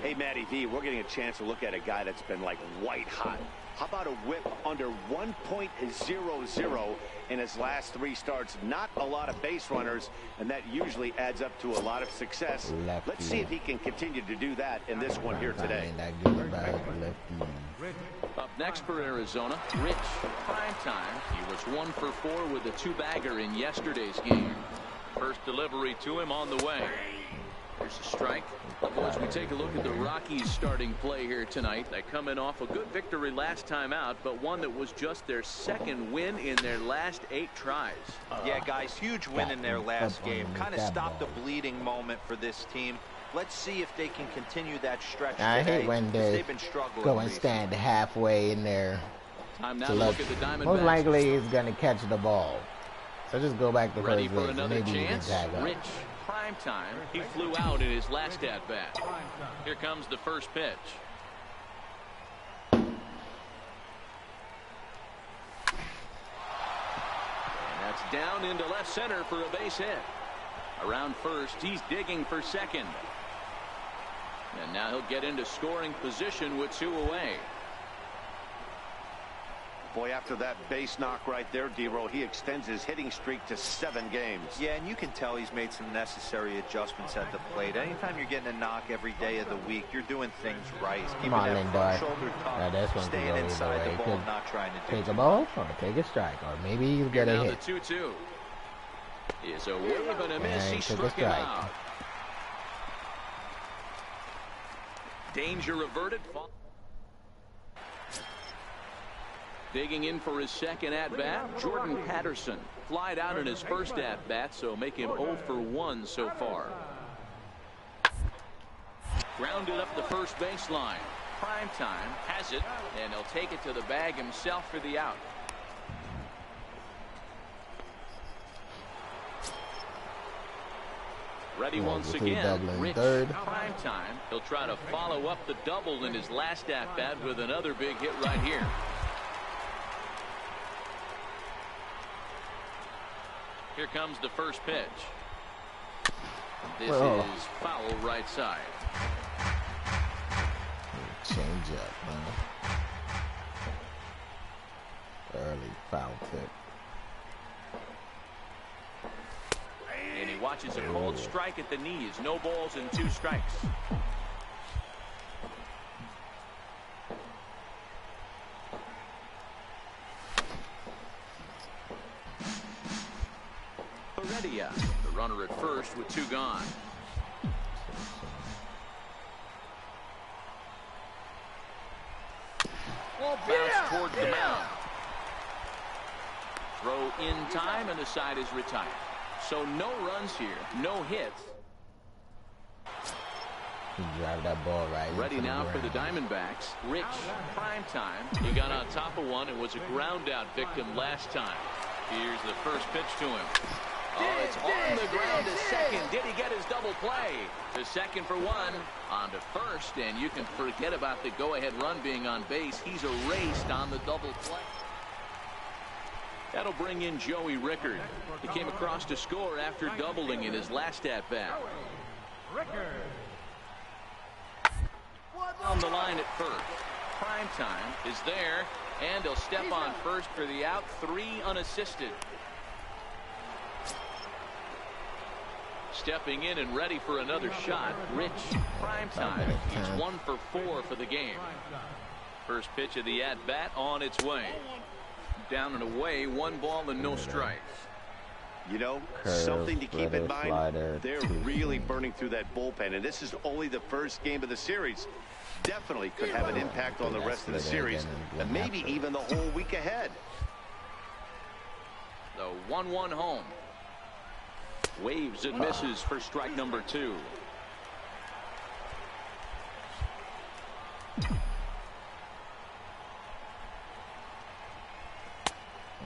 S3: Hey, Matty V, we're getting a chance to look at a guy that's been like white hot. How about a whip under 1.00 in his last 3 starts? Not a lot of base runners, and that usually adds up to a lot of success. Let's see if he can continue to do that in this one here today.
S1: Up next for Arizona, Rich. Primetime. He was 1 for 4 with a 2-bagger in yesterday's game. First delivery to him on the way. Here's a strike. Boys, we take a look at the Rockies starting play here tonight. They come in off a good victory last time out, but one that was just their 2nd win in their last 8 tries.
S5: Yeah, guys, huge win in their last game. Kind of stopped the bleeding moment for this team. Let's see if they can continue that stretch today.
S2: I hate when
S5: they've been struggling.
S2: Go and stand halfway in there.
S1: Time now to look at the Diamondbacks.
S2: Most likely he's going to catch the ball. So just go back to
S1: ready
S2: first
S1: for
S2: base.
S1: Another
S2: Maybe
S1: chance. Rich. Primetime. He flew out in his last at-bat. Here comes the first pitch. And that's down into left center for a base hit. Around first, he's digging for second. And now he'll get into scoring position with 2 away.
S3: Boy, after that base knock right there, D-Row, he extends his hitting streak to 7 games.
S5: Yeah, and you can tell he's made some necessary adjustments at the plate. Anytime you're getting a knock every day of the week, you're doing things right. He's keeping that front shoulder tough, staying inside the ball, not trying to
S2: take a ball or take a strike, or maybe you get a hit.
S1: The 2-2 is a wave and a miss. He struck him out. Danger averted. Digging in for his second at-bat, Jordan Patterson. Flied out in his first at-bat, so make him 0 for 1 so far. Grounded up the first baseline. Primetime has it, and he'll take it to the bag himself for the out. Ready once again, Rich. Primetime. He'll try to follow up the double in his last at-bat with another big hit right here. Here comes the first pitch. This is foul right side.
S2: Change up, man. Early foul tip.
S1: And he watches a called strike at the knees. No balls and 2 strikes. The runner at first with 2 gone. Bounce toward the mound. Throw in time, and the side is retired. So no runs here, no hits.
S2: He drive that ball right.
S1: Ready now for the Diamondbacks. Rich. Primetime. He got on top of one and was a ground out victim last time. Here's the first pitch to him. Oh, it's on the ground to second. Did he get his double play? To second for 1. On to first, and you can forget about the go-ahead run being on base. He's erased on the double play. That'll bring in Joey Rickard. He came across to score after doubling in his last at-bat. On the line at first. Primetime is there, and he'll step on first for the out. 3 unassisted. Stepping in and ready for another shot, Rich. Primetime. He's 1 for 4 for the game. First pitch of the at-bat on its way. Down and away, 1 ball and no strikes.
S3: You know, something to keep in mind, they're really burning through that bullpen, and this is only the first game of the series. Definitely could have an impact on the rest of the series, and maybe even the whole week ahead.
S1: The 1-1 home. Waves and misses for strike number 2.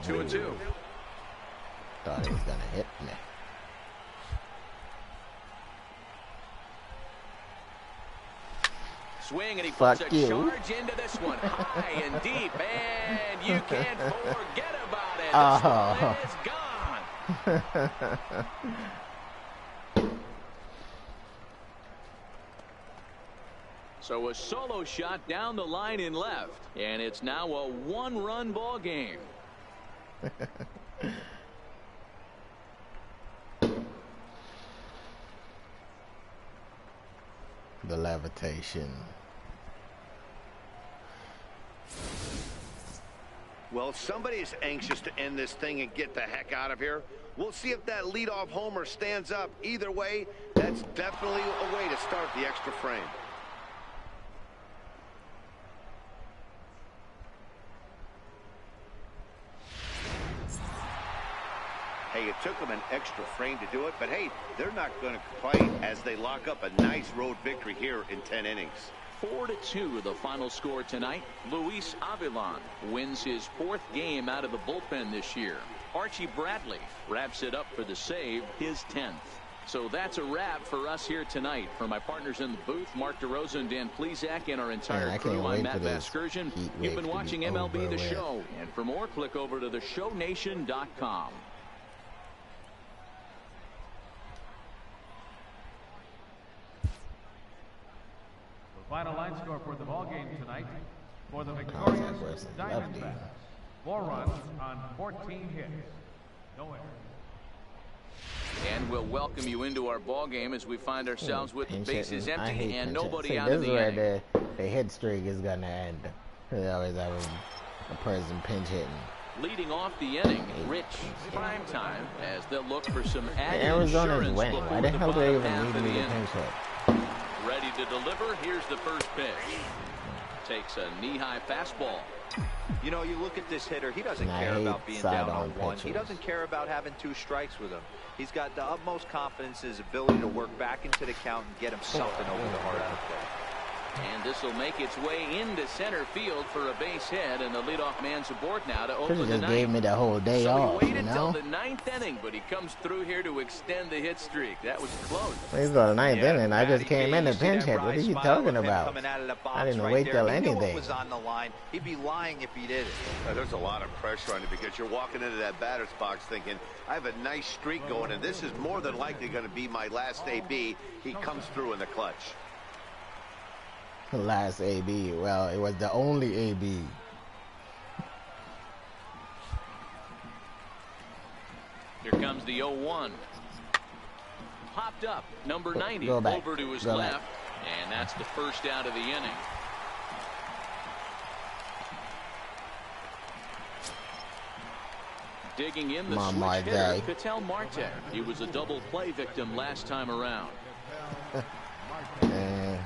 S1: 2-2.
S2: Thought he was gonna hit me.
S1: Swing, and he
S2: Fuck
S1: puts a
S2: you.
S1: charge into this one, high and deep, and you can't forget about it. This one is gone. So a solo shot down the line in left, and it's now a one-run ball game.
S2: The levitation.
S3: Well, somebody is anxious to end this thing and get the heck out of here. We'll see if that leadoff homer stands up. Either way, that's definitely a way to start the extra frame. Hey, it took them an extra frame to do it, but hey, they're not going to complain as they lock up a nice road victory here in 10 innings.
S1: 4-2 the final score tonight. Luis Avilan wins his 4th game out of the bullpen this year. Archie Bradley wraps it up for the save, his 10th. So that's a wrap for us here tonight. For my partners in the booth, Mark DeRosa and Dan Plesac, and our entire crew, I'm Matt Vasgersian. You've been watching MLB The Show. And for more, click over to theshownation.com.
S4: Final line score for the ball game tonight. For the victorious Diamondbacks, 4 runs on 14 hits. No errors.
S1: And we'll welcome you into our ball game as we find ourselves with the bases empty and nobody out
S2: this
S1: of the
S2: is where
S1: inning.
S2: the hit streak is gonna end. They always have a person pinch hitting.
S1: Leading off the inning, Rich Primetime, as they'll look for some added
S2: Arizona's
S1: insurance
S2: winning. Why the
S1: before
S2: hell do they
S1: bottom
S2: even
S1: half
S2: need
S1: of
S2: me
S1: the
S2: to
S1: inning.
S2: pinch hit?
S1: Ready to deliver. Here's the first pitch. Takes a knee-high fastball.
S5: You know, you look at this hitter, he doesn't
S2: And I
S5: care
S2: hate
S5: about being down on
S2: sidearm
S5: one. He
S2: pitchers.
S5: doesn't care about having 2 strikes with him. He's got the utmost confidence in his ability to work back into the count and get him something over the heart of the plate.
S1: And this will make its way into center field for a base hit, and the leadoff man's aboard now to open
S2: Could've
S1: the
S2: just gave me
S1: ninth.
S2: the whole day
S1: So
S2: off,
S1: he
S2: you
S1: waited
S2: know?
S1: till the 9th inning, but he comes through here to extend the hit streak. That was close.
S2: He's on the 9th inning. I just
S5: Matty
S2: came
S5: B,
S2: in to
S5: you see
S2: pinch
S5: that
S2: hit. What
S5: wry
S2: are you
S5: smile
S2: talking
S5: of him
S2: about?
S5: coming out of the box
S2: I didn't
S5: right
S2: wait
S5: there.
S2: till
S5: He knew
S2: anything.
S5: what was on the line. He'd be lying if he did it.
S3: There's a lot of pressure on you because you're walking into that batter's box thinking, I have a nice streak going, and this is more than likely going to be my last AB. He comes through in the clutch.
S2: Last AB. Well, it was the only AB.
S1: Here comes the 0-1. Popped up, number 90,
S2: Go back.
S1: over to his
S2: Go
S1: left.
S2: back.
S1: And that's the first out of the inning. Digging in the
S2: Come
S1: switch
S2: on,
S1: hitter,
S2: Marte.
S1: Ketel Marte. He was a double play victim last time around.
S2: And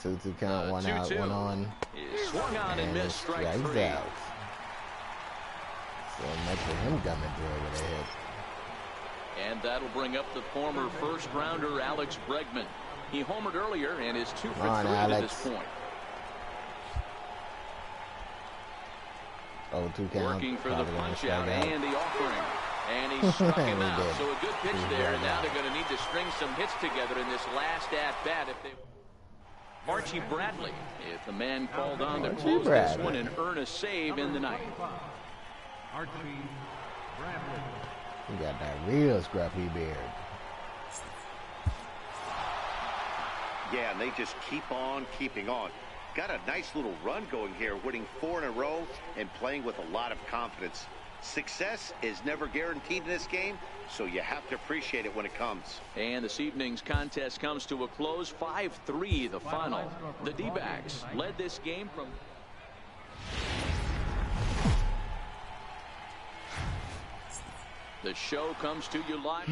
S2: 2-2 count, 1 out,
S1: 2-2.
S2: 1 on.
S1: He swung on and missed, strike
S2: Strikes
S1: 3.
S2: out. So much for him coming through with a hit.
S1: And that'll bring up the former first-rounder Alex Bregman. He homered earlier and is 2 for 3
S2: on,
S1: to
S2: Alex.
S1: this point.
S2: 0-2 count.
S1: Working for the
S2: Probably gonna
S1: punch out
S2: strike out.
S1: and the offering. And he struck him
S2: He
S1: out.
S2: did.
S1: So a good pitch
S2: He
S1: there.
S2: did.
S1: Now they're going to need to string some hits together in this last at-bat. If they... Archie Bradley, if the man called on to
S2: Archie
S1: close this
S2: Bradley.
S1: one and earn a save in the ninth.
S4: Archie Bradley.
S2: He got that real scruffy beard.
S3: Yeah, and they just keep on keeping on. Got a nice little run going here, winning 4 in a row and playing with a lot of confidence. Success is never guaranteed in this game, so you have to appreciate it when it comes.
S1: And this evening's contest comes to a close. 5-3 the final. The D-backs led this game from... The show comes to you live.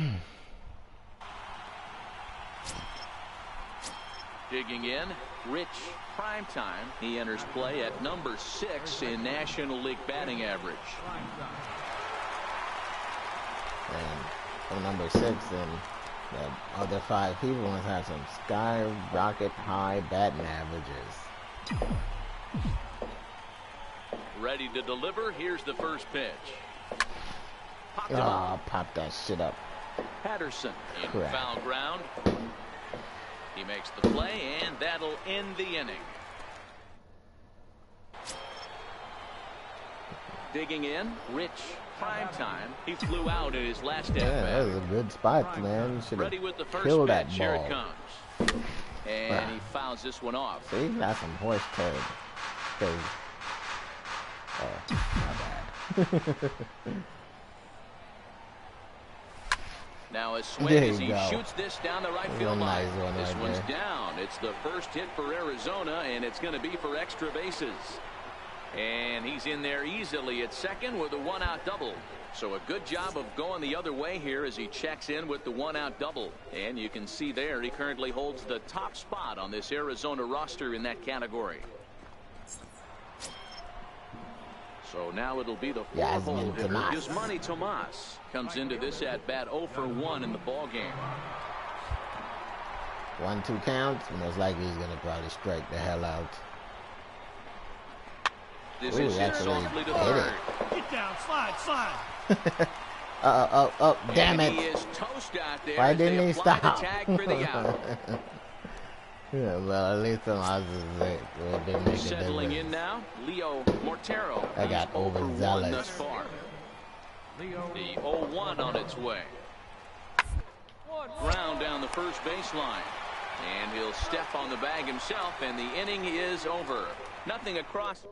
S1: Digging in, Rich Primetime. He enters play at number 6 in National League batting average.
S2: And for number 6, and the other 5 people must have some skyrocket high batting averages.
S1: Ready to deliver. Here's the first pitch.
S2: Pop that shit up.
S1: Patterson in foul ground. He makes the play, and that'll end the inning. Digging in, Rich. Primetime. He flew out in his last at bat.
S2: That was a good spot, man. Should have killed that ball.
S1: Here it comes. And he fouls this one off.
S2: See, that's some horse turd. Oh, my bad.
S1: Now a swing as he shoots this down the right field line. This one's down. It's the first hit for Arizona, and it's going to be for extra bases. And he's in there easily at second with a one-out double. So a good job of going the other way here as he checks in with the one-out double. And you can see there he currently holds the top spot on this Arizona roster in that category. So now it'll be the four-hole hitter. Yasmani Tomas comes into this at-bat 0 for 1 in the ball game.
S2: 1-2 counts. Most likely he's going to probably strike the hell out.
S1: This is softly to third.
S3: Get down, slide.
S2: Damn it.
S1: He is toast out there.
S2: Why didn't he stop?
S1: Tag for the out.
S2: Yeah, well, at least Tomas is
S1: Settling in now, Leo Mortero.
S2: I got overzealous
S1: thus far. The 0-1 on its way. Ground down the first baseline. And he'll step on the bag himself, and the inning is over. Nothing across.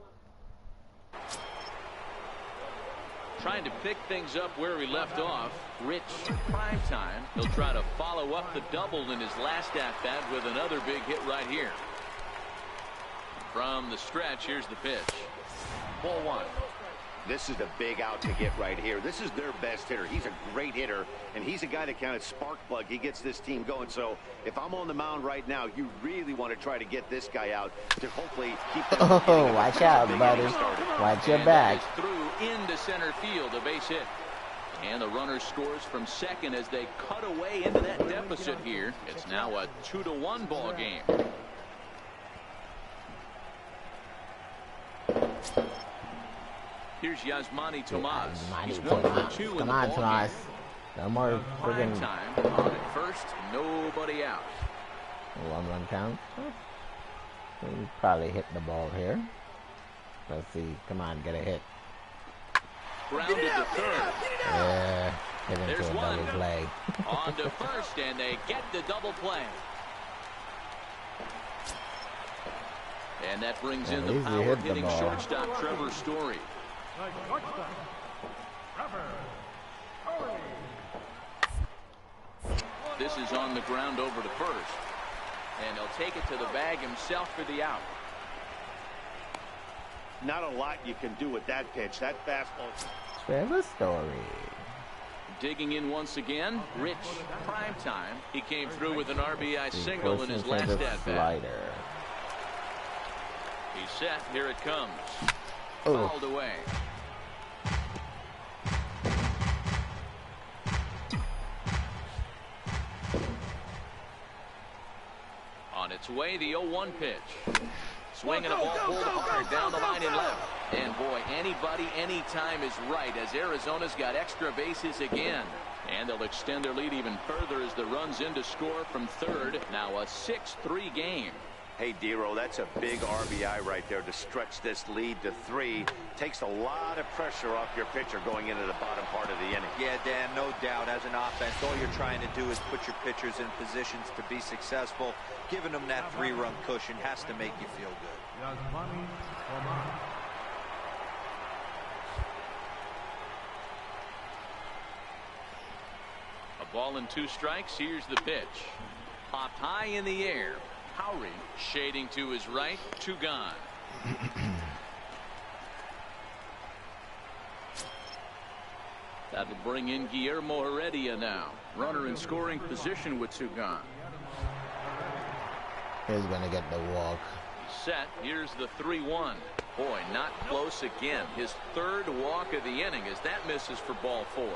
S1: Trying to pick things up where we left off. Rich Primetime. He'll try to follow up the double in his last at-bat with another big hit right here. From the stretch, here's the pitch. Ball 1.
S3: This is the big out to get right here. This is their best hitter. He's a great hitter, and he's a guy that kind of spark plug. He gets this team going. So if I'm on the mound right now, you really want to try to get this guy out to hopefully keep them.
S2: Oh, watch out, buddy. Watch your back.
S1: Through into center field, a base hit. And the runner scores from second as they cut away into that deficit here. It's now a 2-1 ball game. Here's Yasmani Tomas. He's 1 for 2 in the ball game.
S2: No more friggin'
S1: time on at first, nobody out.
S2: 1-1 count. He probably hit the ball here. Let's see. Come on, get a hit.
S1: Grounded to third.
S2: Yeah, hit into
S1: There's
S2: a double play.
S1: On to first, and they get the double play. And that brings in the power-hitting shortstop Trevor Story. This is on the ground over to first. And he'll take it to the bag himself for the out.
S3: Not a lot you can do with that pitch. That fastball.
S2: Trevor Story.
S1: Digging in once again, Rich Primetime. He came through with an RBI single in his last at-bat. He's set. Here it comes. Fouled away. On its way, the 0-1 pitch. Swinging a ball pulled hard down the line and left. And boy, anybody, anytime is right as Arizona's got extra bases again. And they'll extend their lead even further as the runs in to score from third. Now a 6-3 game.
S3: Hey, Dero, that's a big RBI right there to stretch this lead to 3. Takes a lot of pressure off your pitcher going into the bottom part of the inning.
S5: Yeah, Dan, no doubt. As an offense, all you're trying to do is put your pitchers in positions to be successful. Giving them that 3-run cushion has to make you feel good.
S1: A ball and 2 strikes. Here's the pitch. Popped high in the air. Howry shading to his right. 2 gone. That'll bring in Guillermo Heredia now. Runner in scoring position with 2 gone.
S2: He's going to get the walk.
S1: Set. Here's the 3-1. Boy, not close again. His 3rd walk of the inning as that misses for ball 4.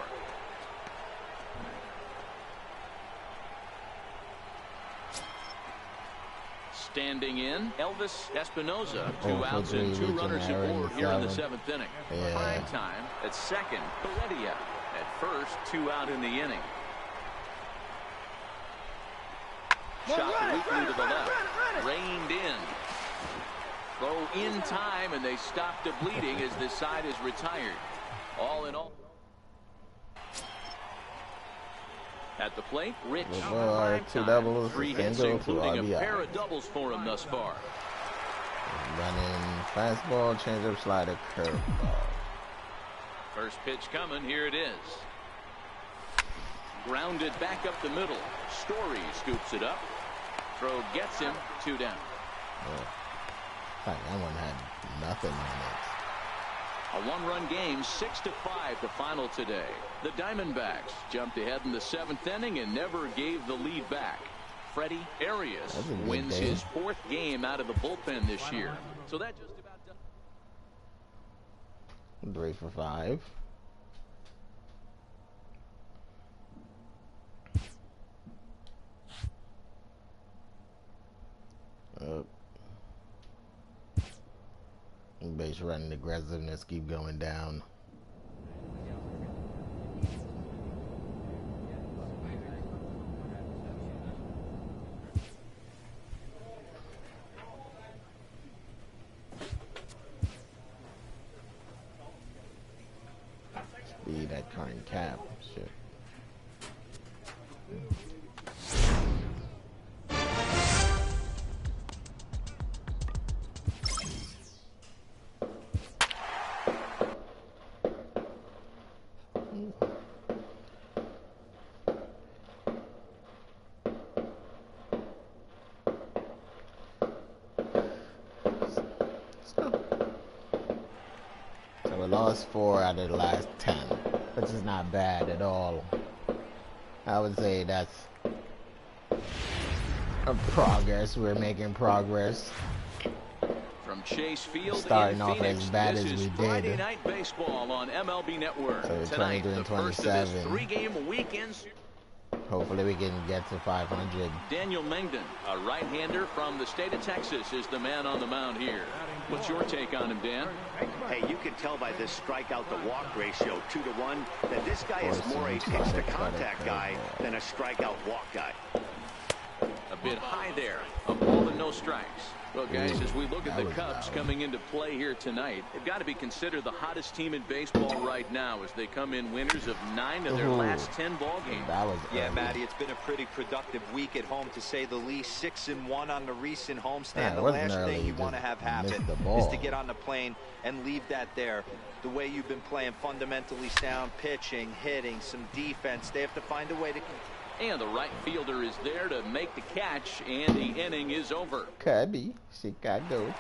S1: Standing in, Elvis Espinoza. 2 outs and 2 runners aboard here in the 7th inning. Primetime at second. Heredia at first. 2 out in the inning. Shot weakly to the left. Reined in. Throw in time, and they stop the bleeding as this side is retired. All in all. At the plate, Rich.
S2: 2 doubles,
S1: 3 hits, including a pair of doubles for him thus far.
S2: Running fastball, changeup, slider, curveball.
S1: First pitch coming. Here it is. Grounded back up the middle. Story scoops it up. Throw gets him. 2 down.
S2: That one had nothing on it.
S1: A 1-run game, 6-5 the final today. The Diamondbacks jumped ahead in the 7th inning and never gave the lead back. Freddie Arias wins his 4th game out of the bullpen this year. So that just about does.
S2: 3 for 5. Base running aggressiveness keep going down. Speed at current cap. Shit. Lost 4 out of the last 10, which is not bad at all. I would say that's a progress. We're making progress.
S1: From Chase Field
S2: starting
S1: in
S2: off
S1: Phoenix,
S2: as bad
S1: this
S2: as
S1: is
S2: we
S1: Friday
S2: did.
S1: Night Baseball on MLB Network.
S2: So
S1: Tonight, the first of this
S2: 27.
S1: 3-game weekend.
S2: Hopefully we can get to 500.
S1: Daniel Mengden, a right-hander from the state of Texas, is the man on the mound here. What's your take on him, Dan?
S3: Hey, you can tell by this strikeout to walk ratio 2-to-1 that this guy is more a pitch to contact guy than a strikeout walk guy.
S1: A bit high there. A ball and no strikes. Well, guys, as we look at the Cubs coming into play here tonight, they've got to be considered the hottest team in baseball right now as they come in winners of 9 of their last 10 ball games.
S5: Yeah, Matty, it's been a pretty productive week at home, to say the least. 6-1 on the recent homestand. The last thing you want to have happen is to get on the plane and leave that there. The way you've been playing, fundamentally sound pitching, hitting, some defense. They have to find a way to...
S1: And the right fielder is there to make the catch, and the inning is over.
S2: Kirby, Chicago.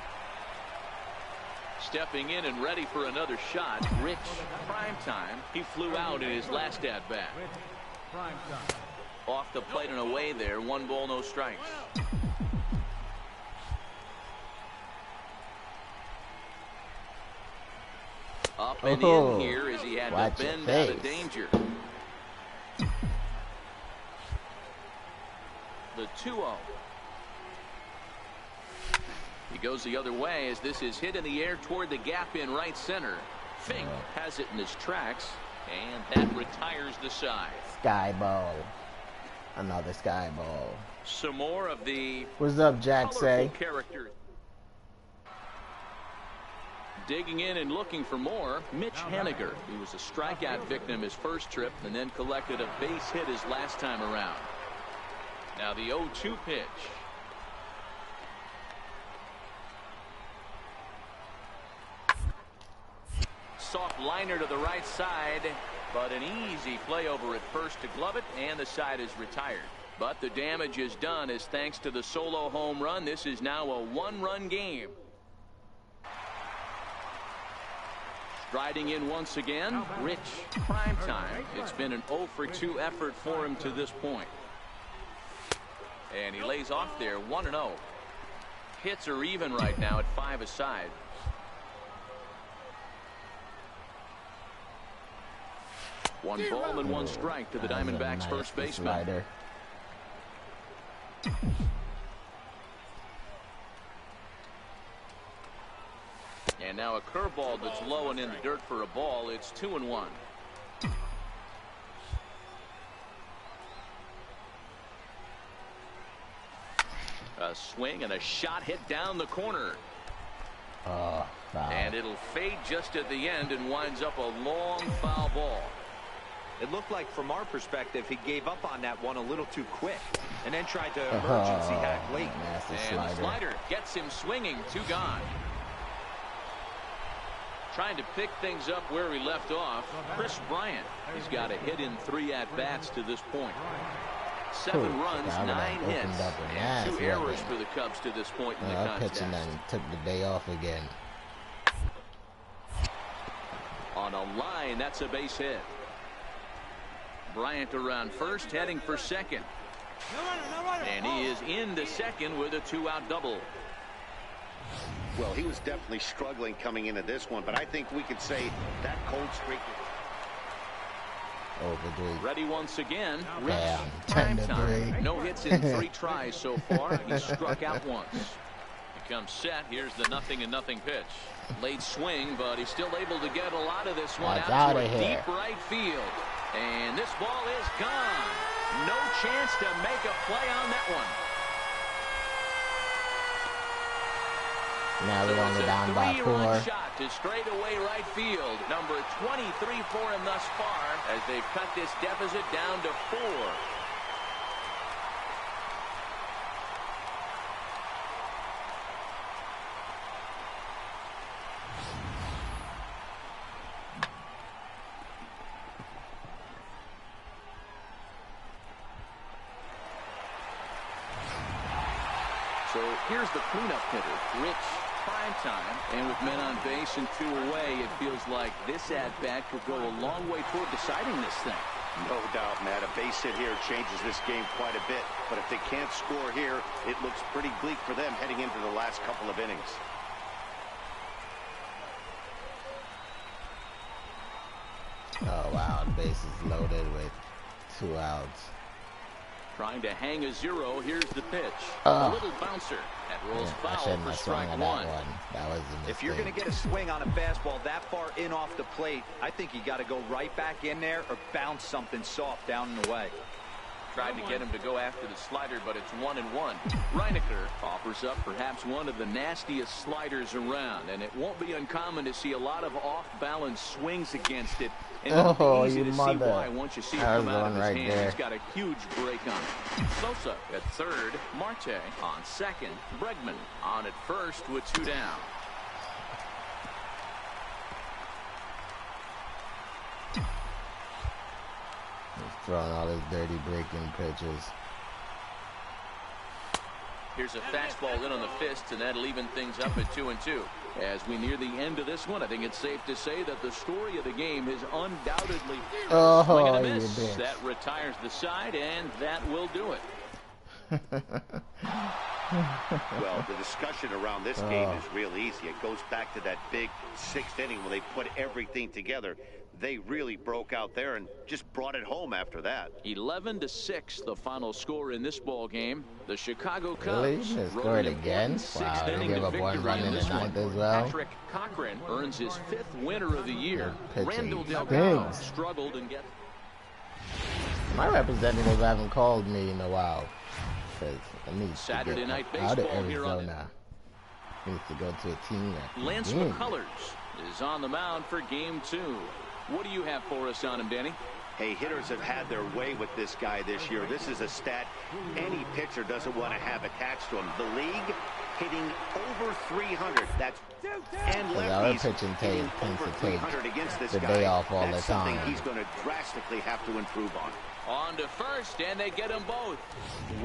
S1: Stepping in and ready for another shot, Rich Primetime. He flew out in his last at-bat. Off the plate and away there, 1 ball, no strikes. Up and in here as he had to bend out of danger. The 2-0. He goes the other way as this is hit in the air toward the gap in right center. Fink has it in his tracks, and that retires the side.
S2: Sky ball. Another sky ball.
S1: Some more of the
S2: what's up, Jack say
S1: characters. Digging in and looking for more, Mitch Haniger. He was a strikeout victim his first trip and then collected a base hit his last time around. Now the 0-2 pitch. Soft liner to the right side, but an easy play over at first to glove it, and the side is retired. But the damage is done as thanks to the solo home run, this is now a 1-run game. Striding in once again, Rich Primetime. It's been an 0-for-2 effort for him to this point. And he lays off there, 1-0. Hits are even right now at 5 aside. One ball and 1 strike to the Diamondbacks' first baseman. And now a curveball that's low and in the dirt for a ball. It's 2-1. A swing and a shot hit down the corner.
S2: Oh, foul.
S1: And it'll fade just at the end and winds up a long foul ball.
S5: It looked like, from our perspective, he gave up on that one a little too quick and then tried to emergency hack late.
S1: And the slider gets him swinging. 2 gone. Trying to pick things up where he left off. Chris Bryant. He's got a hit in 3 at-bats to this point. 7 runs, 9 hits, and 2 errors for the Cubs to this point in the contest.
S2: Pitching and took the day off again.
S1: On a line, that's a base hit. Bryant around first, heading for second. And he is into second with a 2-out double.
S3: Well, he was definitely struggling coming into this one, but I think we could say that cold streak.
S2: Over 3.
S1: Ready once again.
S2: Damn,
S1: Primetime. No hits in 3 tries so far. He struck out once. He comes set. Here's the 0-0 pitch. Late swing, but he's still able to get a lot of this one out to a deep right field. And this ball is gone. No chance to make a play on that one.
S2: Now we're only down by 4.
S1: 3-run shot to straightaway right field. Number 23 for him thus far as they've cut this deficit down to 4. So here's the cleanup hitter, Rich. Primetime, and with men on base and 2 away, it feels like this at-bat could go a long way toward deciding this thing.
S3: No doubt, Matt. A base hit here changes this game quite a bit. But if they can't score here, it looks pretty bleak for them heading into the last couple of innings.
S2: Oh, wow. The base is loaded with 2 outs.
S1: Trying to hang a 0. Here's the pitch. A little bouncer. That rolls foul for strike 1.
S2: That was a mistake.
S5: If you're going to get a swing on a fastball that far in off the plate, I think you got to go right back in there or bounce something soft down and away.
S1: Tried to get him to go after the slider, but it's 1-1. Reinecker offers up perhaps one of the nastiest sliders around, and it won't be uncommon to see a lot of off-balance swings against it. And it'll be easy to see why once you see it come out of his hand. He's got a huge break on it. Sosa at third, Marte on second, Bregman on at first with 2 down.
S2: He's throwing all his dirty breaking pitches.
S1: Here's a fastball in on the fists, and that'll even things up at 2-2. As we near the end of this one, I think it's safe to say that the story of the game is undoubtedly swing and a miss. That retires the side, and that will do it.
S3: Well, the discussion around this game is real easy. It goes back to that big 6th inning when they put everything together. They really broke out there and just brought it home after that.
S1: 11-6, the final score in this ball game. The Chicago Cubs
S2: really? Scored again? Wow, they gave up 1 run in the 9th as well.
S1: Patrick Cochran earns his 5th winner of the year. Randall
S2: Delgado
S1: struggled and get.
S2: My representative haven't called me in a while. Because I need
S1: Saturday
S2: to
S1: night
S2: get out of
S1: baseball here on
S2: Arizona. Needs to go to a team.
S1: Lance McCullers is on the mound for game 2. What do you have for us on him, Danny?
S3: Hey, hitters have had their way with this guy this year. This is a stat any pitcher doesn't want to have attached to him. The league hitting over 300. That's and lefties hitting over 300 against this guy.
S2: Day off all
S3: That's
S2: the time.
S3: something he's going to drastically have to improve on.
S1: On to first, and they get them both.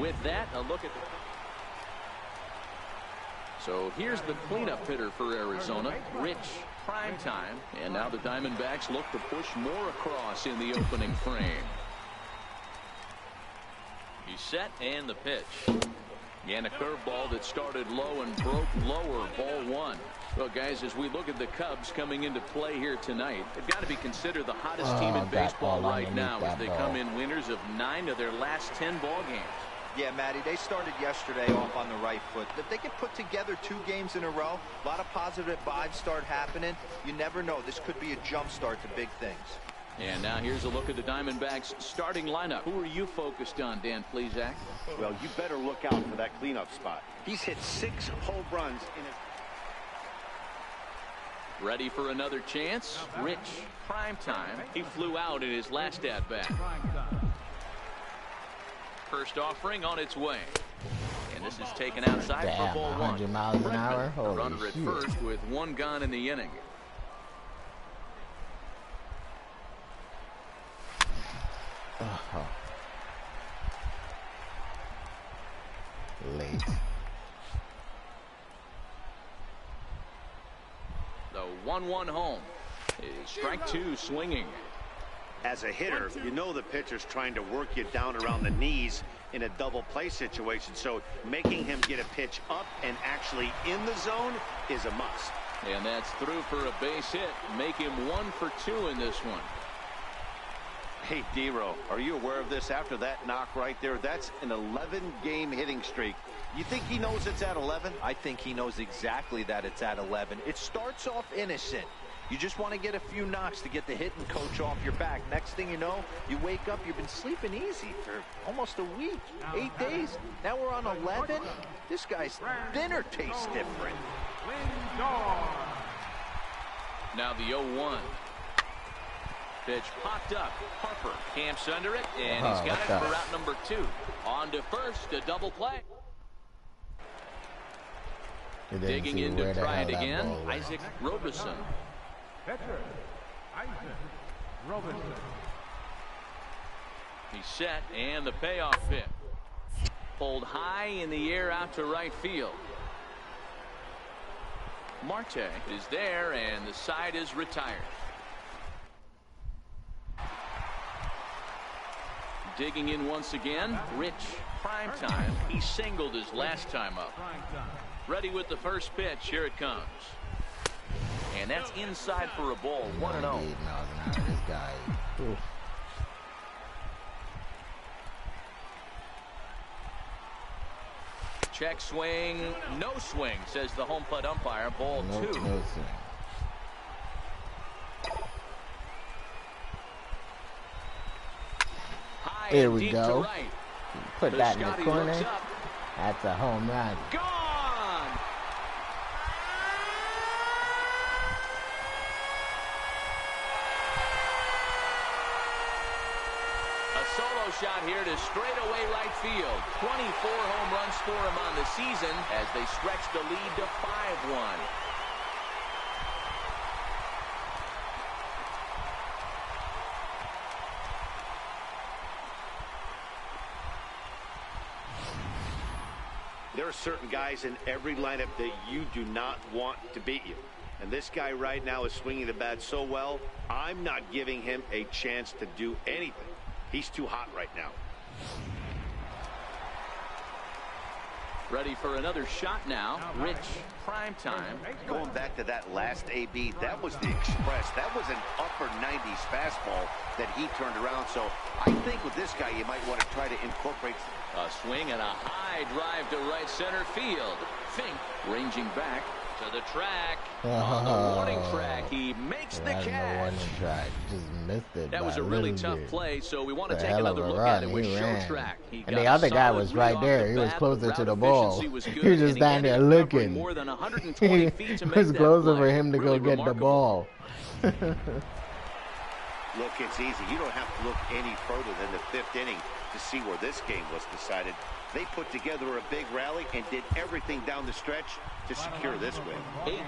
S1: With that, a look at. So here's the cleanup hitter for Arizona, Rich Primetime. And now the Diamondbacks look to push more across in the opening frame. He's set, and the pitch. And a curveball that started low and broke lower, ball 1. Well, guys, as we look at the Cubs coming into play here tonight, they've got to be considered the hottest team in baseball right now as they come in winners of 9 of their last 10 ball games.
S5: Yeah, Matty, they started yesterday off on the right foot. If they can put together 2 games in a row, a lot of positive vibes start happening. You never know. This could be a jump start to big things.
S1: And now here's a look at the Diamondbacks starting lineup. Who are you focused on, Dan Plesac?
S3: Well, you better look out for that cleanup spot. He's hit 6 home runs in his...
S1: Ready for another chance? Rich, Primetime. He flew out in his last at-bat. First offering on its way. And this is taken outside for ball 1.
S2: 100 miles an hour? Holy
S1: runner at first with 1 gone in the inning.
S2: Late.
S1: The 1-1 home. Strike 2 swinging.
S3: As a hitter, you know the pitcher's trying to work you down around the knees in a double play situation, so making him get a pitch up and actually in the zone is a must.
S1: And that's through for a base hit. Make him 1 for 2 in this one.
S3: Hey, D-Row, are you aware of this? After that knock right there, that's an 11-game hitting streak. You think he knows it's at 11?
S5: I think he knows exactly that it's at 11. It starts off innocent. You just want to get a few knocks to get the hitting coach off your back. Next thing you know, you wake up, you've been sleeping easy for almost a week, 8 days. Now we're on 11. This guy's dinner tastes different.
S1: Now the 0-1. Pitch popped up. Harper camps under it, and he's got it for route number 2. On to first, a double play. Digging in to try it again, Isaac Roberson.
S4: Pitcher, Isaac Roberson.
S1: He's set, and the payoff pitch. Pulled high in the air out to right field. Marte is there, and the side is retired. Digging in once again, Rich, Primetime. He singled his last time up. Ready with the first pitch. Here it comes. And that's inside for a ball. 1-0.
S2: 98 miles an hour, this guy. Oof.
S1: Check swing. No swing, says the home plate umpire. Ball 2.
S2: No swing. There we go.
S1: Right.
S2: Put that in the corner. That's a home run.
S1: Gone! A solo shot here to straightaway right field. 24 home runs for him on the season as they stretch the lead to 5-1.
S3: There are certain guys in every lineup that you do not want to beat you. And this guy right now is swinging the bat so well, I'm not giving him a chance to do anything. He's too hot right now.
S1: Ready for another shot now. Rich, Primetime.
S3: Going back to that last AB, that was the express. That was an upper 90s fastball that he turned around. So I think with this guy, you might want to try to incorporate
S1: a swing and a high drive to right center field. Fink ranging back to the track. On the warning track, he makes the catch.
S2: The warning track. Just missed it.
S1: That was a really tough play, so we want to take another look at it with show track.
S2: And the other guy was right there. He was closer to the ball. He was just down there looking. It was closer for him to go get the ball.
S3: Look, it's easy. You don't have to look any further than the 5th inning to see where this game was decided. They put together a big rally and did everything down the stretch to secure this win.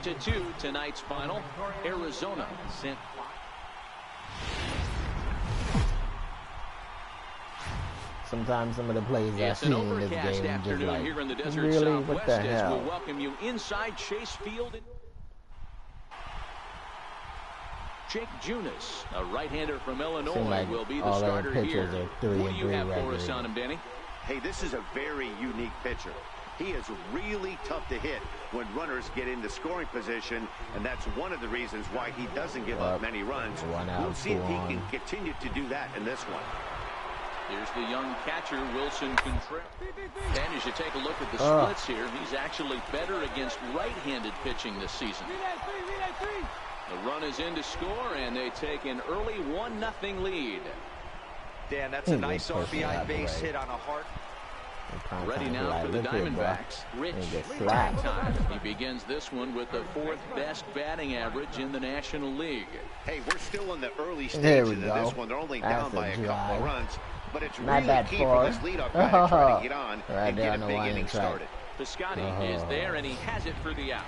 S1: 8-2 tonight's final. Arizona sent.
S2: Sometimes some of the plays I see in this game just like,
S1: here in the desert
S2: really, what the
S1: as
S2: hell?
S1: we welcome you inside Chase Field. Jake Junis, a right-hander from Illinois,
S2: like
S1: will be the starter here.
S2: What do
S1: you have for us on him, Danny?
S3: Hey, this is a very unique pitcher. He is really tough to hit when runners get into scoring position, and that's one of the reasons why he doesn't give up many runs. We'll see if he can continue to do that in this one.
S1: Here's the young catcher, Wilson Contreras. And as you take a look at the splits here, he's actually better against right-handed pitching this season. The run is in to score, and they take an early 1-0 lead.
S5: Dan, that's a nice RBI base hit on a heart.
S1: Ready now for the Diamondbacks. Rich Primetime. He begins this one with the 4th best batting average in the National League.
S3: Hey, we're still in the early stages of this one. They're only down by a couple of runs, but it's really key for this leadoff guy to try to get on and get a big inning started.
S1: Piscotty is there, and he has it for the out.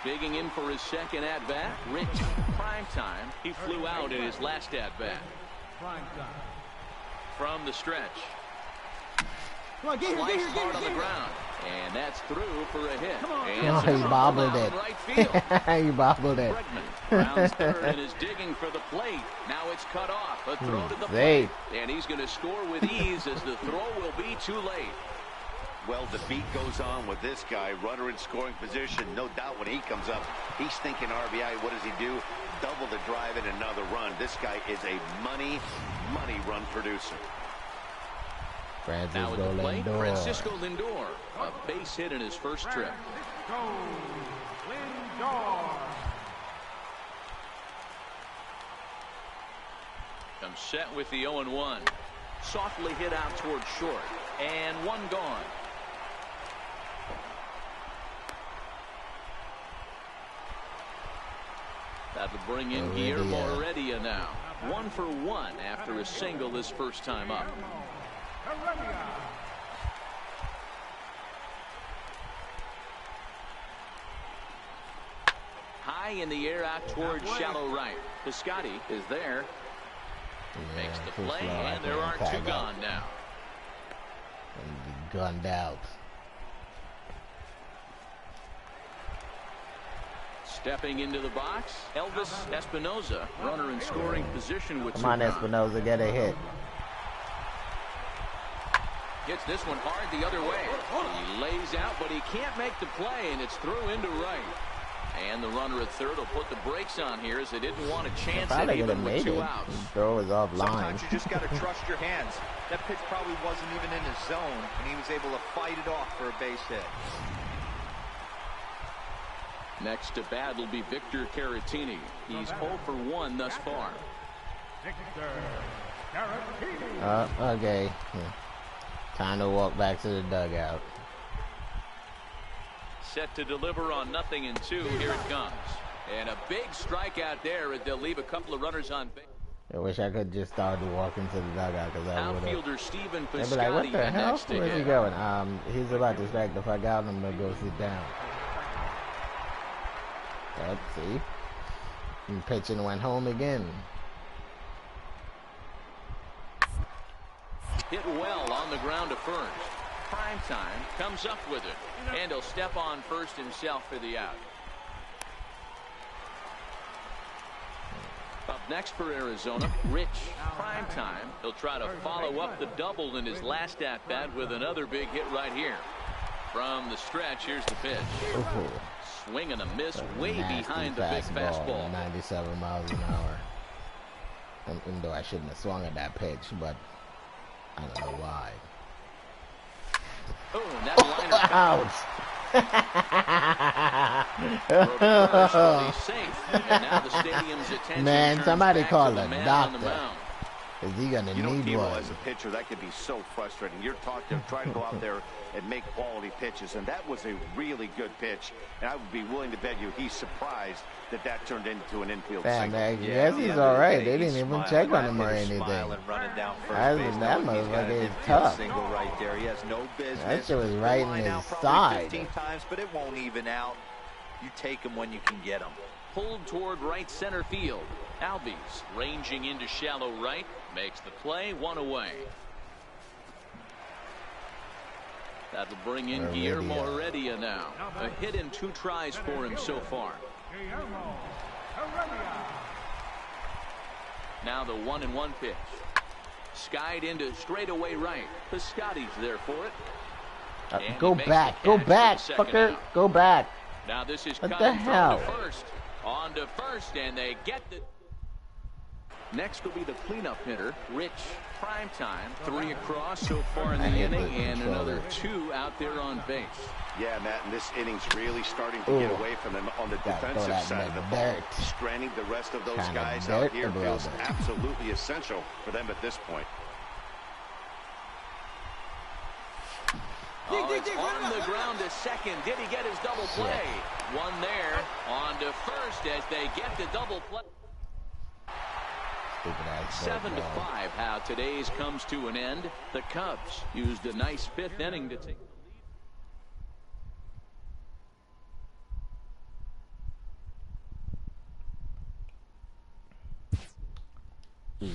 S1: Digging in for his second at-bat, Rich Primetime. He flew out in his last at-bat. From the stretch.
S7: Come on, get here, get here, get here,
S1: hard on the ground. And that's through for a hit.
S2: And he bobbled it. Right he bobbled it.
S1: Rounds third and is digging for the plate. Now it's cut off. A throw to the plate. And he's going to score with ease as the throw will be too late.
S3: Well, the beat goes on with this guy. Runner in scoring position. No doubt when he comes up, he's thinking RBI. What does he do? Double the drive and another run. This guy is a money run producer.
S1: Now at the plate, Francisco Lindor. A base hit in his first trip. Comes set with the 0-1. Softly hit out towards short. And one gone. That would bring in Guillermo Heredia now. 1 for 1 after a single his first time up. High in the air out towards shallow right. Piscotty is there. Makes the play, and there are 2 gone now.
S2: And gunned out.
S1: Stepping into the box, Elvis Espinoza, runner in scoring position with 2
S2: Come on, Espinoza, get a hit.
S1: Gets this one hard the other way. He lays out, but he can't make the play, and it's through into right. And the runner at third will put the brakes on here as they didn't want to chance it even with 2 outs.
S2: The throw is off line.
S5: Sometimes you just got to trust your hands. That pitch probably wasn't even in his zone, and he was able to fight it off for a base hit.
S1: Next to bat will be Victor Caratini. He's 0 for 1 thus far.
S2: Okay. Time to walk back to the dugout.
S1: Set to deliver on 0-2. Here it comes. And a big strikeout there as they'll leave a couple of runners on base.
S2: I wish I could just start to walk into the dugout because I would have.
S1: Outfielder Stephen Piscotty.
S2: They'd be like, what the hell? Where's he going? He's about to strike. If I got him, I'm going to go sit down. Let's see. And pitching went home again.
S1: Hit well on the ground to first. Primetime comes up with it. And he'll step on first himself for the out. Up next for Arizona, Rich Primetime. He'll try to follow up the double in his last at-bat with another big hit right here. From the stretch, here's the pitch.
S2: Ooh.
S1: Swing and a miss way behind the big fastball.
S2: 97 miles an hour. Even though I shouldn't have swung at that pitch, but I don't know why.
S1: Oh, and that liner out. Safe. And now the stadium's attention.
S2: Man, somebody call a doctor. Is he gonna need one?
S3: As a pitcher, that could be so frustrating. You're trying to go out there and make quality pitches, and that was a really good pitch. And I would be willing to bet you he's surprised that turned into an infield single.
S2: I guess he's all right. They didn't even check on him or anything. That motherfucker is tough.
S5: Single right there. He has no business.
S2: That shit was right in his side.
S5: 15 times, but it won't even out. You take him when you can get him.
S1: Pulled toward right center field. Albies ranging into shallow right. Makes the play, 1 away. That'll bring in Guillermo Heredia now. A hit in 2 tries for him so far. Now the 1-1 pitch. Skied into straightaway right. Piscotty's there for it.
S2: Go back, fucker. Go back.
S1: Now this is
S2: what the hell?
S1: On to first, and they get the... Next will be the cleanup hitter, Rich Primetime. 3 across so far in the inning, and another 2 out there on base.
S3: Yeah, Matt, and this inning's really starting to get away from them on the defensive side of the ball. Stranding the rest of those guys out here feels absolutely essential for them at this point.
S1: Oh, it's on the ground to second. Did he get his double play? One there. On to first as they get the double play. 7-5, how today's comes to an end. The Cubs used a nice 5th inning to take the lead.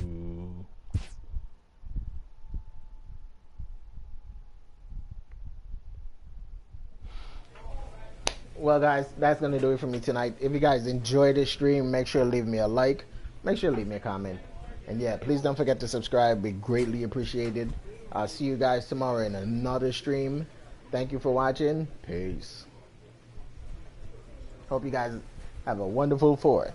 S2: Well, guys, that's going to do it for me tonight. If you guys enjoyed this stream, make sure to leave me a like. Make sure to leave me a comment. And yeah, please don't forget to subscribe. Be greatly appreciated. I'll see you guys tomorrow in another stream. Thank you for watching. Peace. Hope you guys have a wonderful 4th.